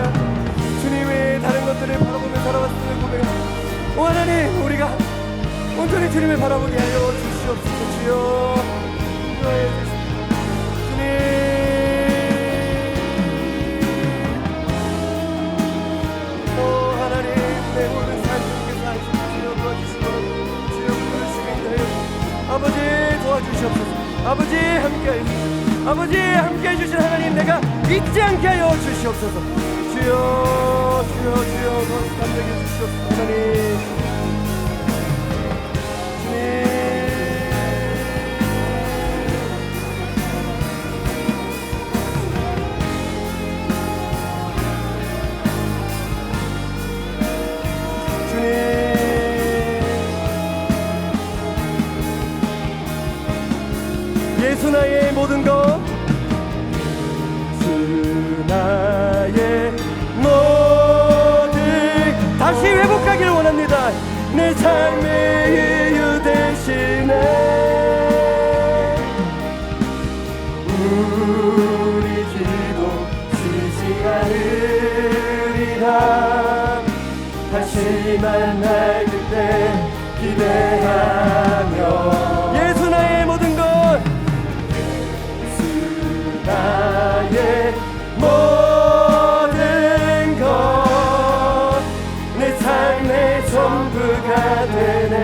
주님의 다른 것들을 바라보며 살아왔음을 고백합니다. 하나님, 우리가 온전히 주님을 바라보게 하여 주시옵소서. 주여! 인도하여 주시옵소서. 주님! 하나님, 내 모든 삶 속에서 안식을 주여 도와주시고 주여 부르시게 인도하여 아버지 도와주시옵소서. 아버지 함께하여 주시옵소서. 아버지 함께해 주신 하나님, 내가 잊지 않게 하여 주시옵소서. 주여 주여 주여 감격해 주시옵소서. 하나님 예수 나의 모든 것, 예수 나의 모든, 다시 회복하기를 원합니다. 내 삶의 이유 대신에 우리 기도 쉬지 않으리라. 다시 만날 그때 기대하며 예수 나의 모든 것, 나의 모든 것 내 삶의 전부가 되네.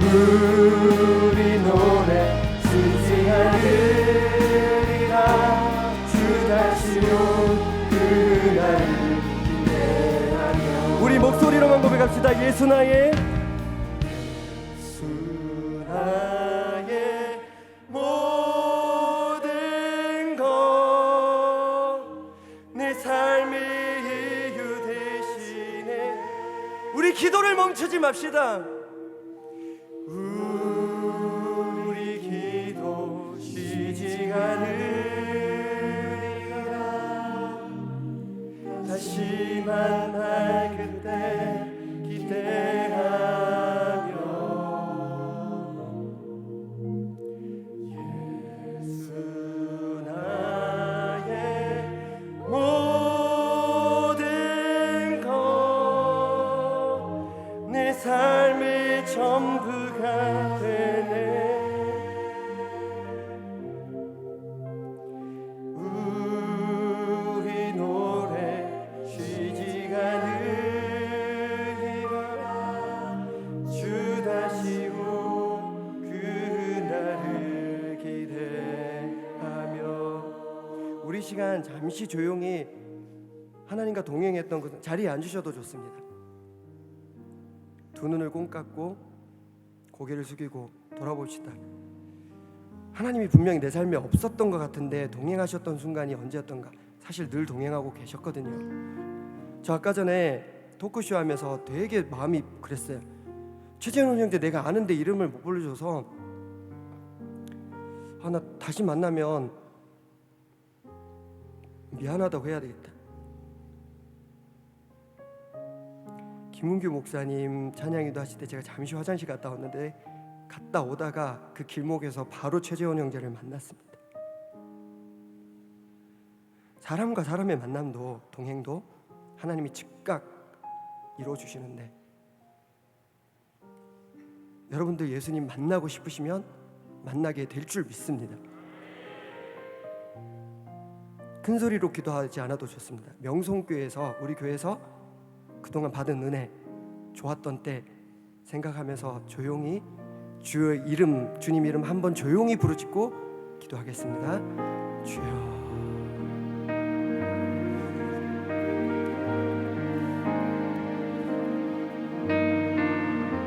우리 노래 쉬지 않으리라. 주 다시 올 그날을 기대하며 우리 목소리로만 고백합시다. 예수 나의 모든 것 내 삶의 이유 대신에 우리 기도를 멈추지 맙시다. 우리 기도 쉬지 않으리라. 다시 만날 그때 기대하며 예수 나의 모든 것 내 삶의 전부가 되네. 우리 노래 쉬지 않으리라. 주 다시 올 그날을 기대하며 우리 시간 잠시 조용히 하나님과 동행했던 그 자리에 앉으셔도 좋습니다. 두 눈을 꼭 감고 고개를 숙이고 돌아봅시다. 하나님이 분명히 내 삶에 없었던 것 같은데 동행하셨던 순간이 언제였던가. 사실 늘 동행하고 계셨거든요. 저 아까 전에 토크쇼 하면서 되게 마음이 그랬어요. 최재훈 형제 내가 아는데 이름을 못 불러줘서 나 다시 만나면 미안하다고 해야 되겠다. 김문규 목사님 찬양이도 하실 때 제가 잠시 화장실 갔다 왔는데 갔다 오다가 그 길목에서 바로 최재원 형제를 만났습니다. 사람과 사람의 만남도 동행도 하나님이 즉각 이루어주시는데 여러분들 예수님 만나고 싶으시면 만나게 될 줄 믿습니다. 큰 소리로 기도하지 않아도 좋습니다. 명송교회에서, 우리 교회에서 그동안 받은 은혜, 좋았던 때 생각하면서 조용히 주의 이름, 주님 이름 한번 조용히 부르짖고 기도하겠습니다. 주여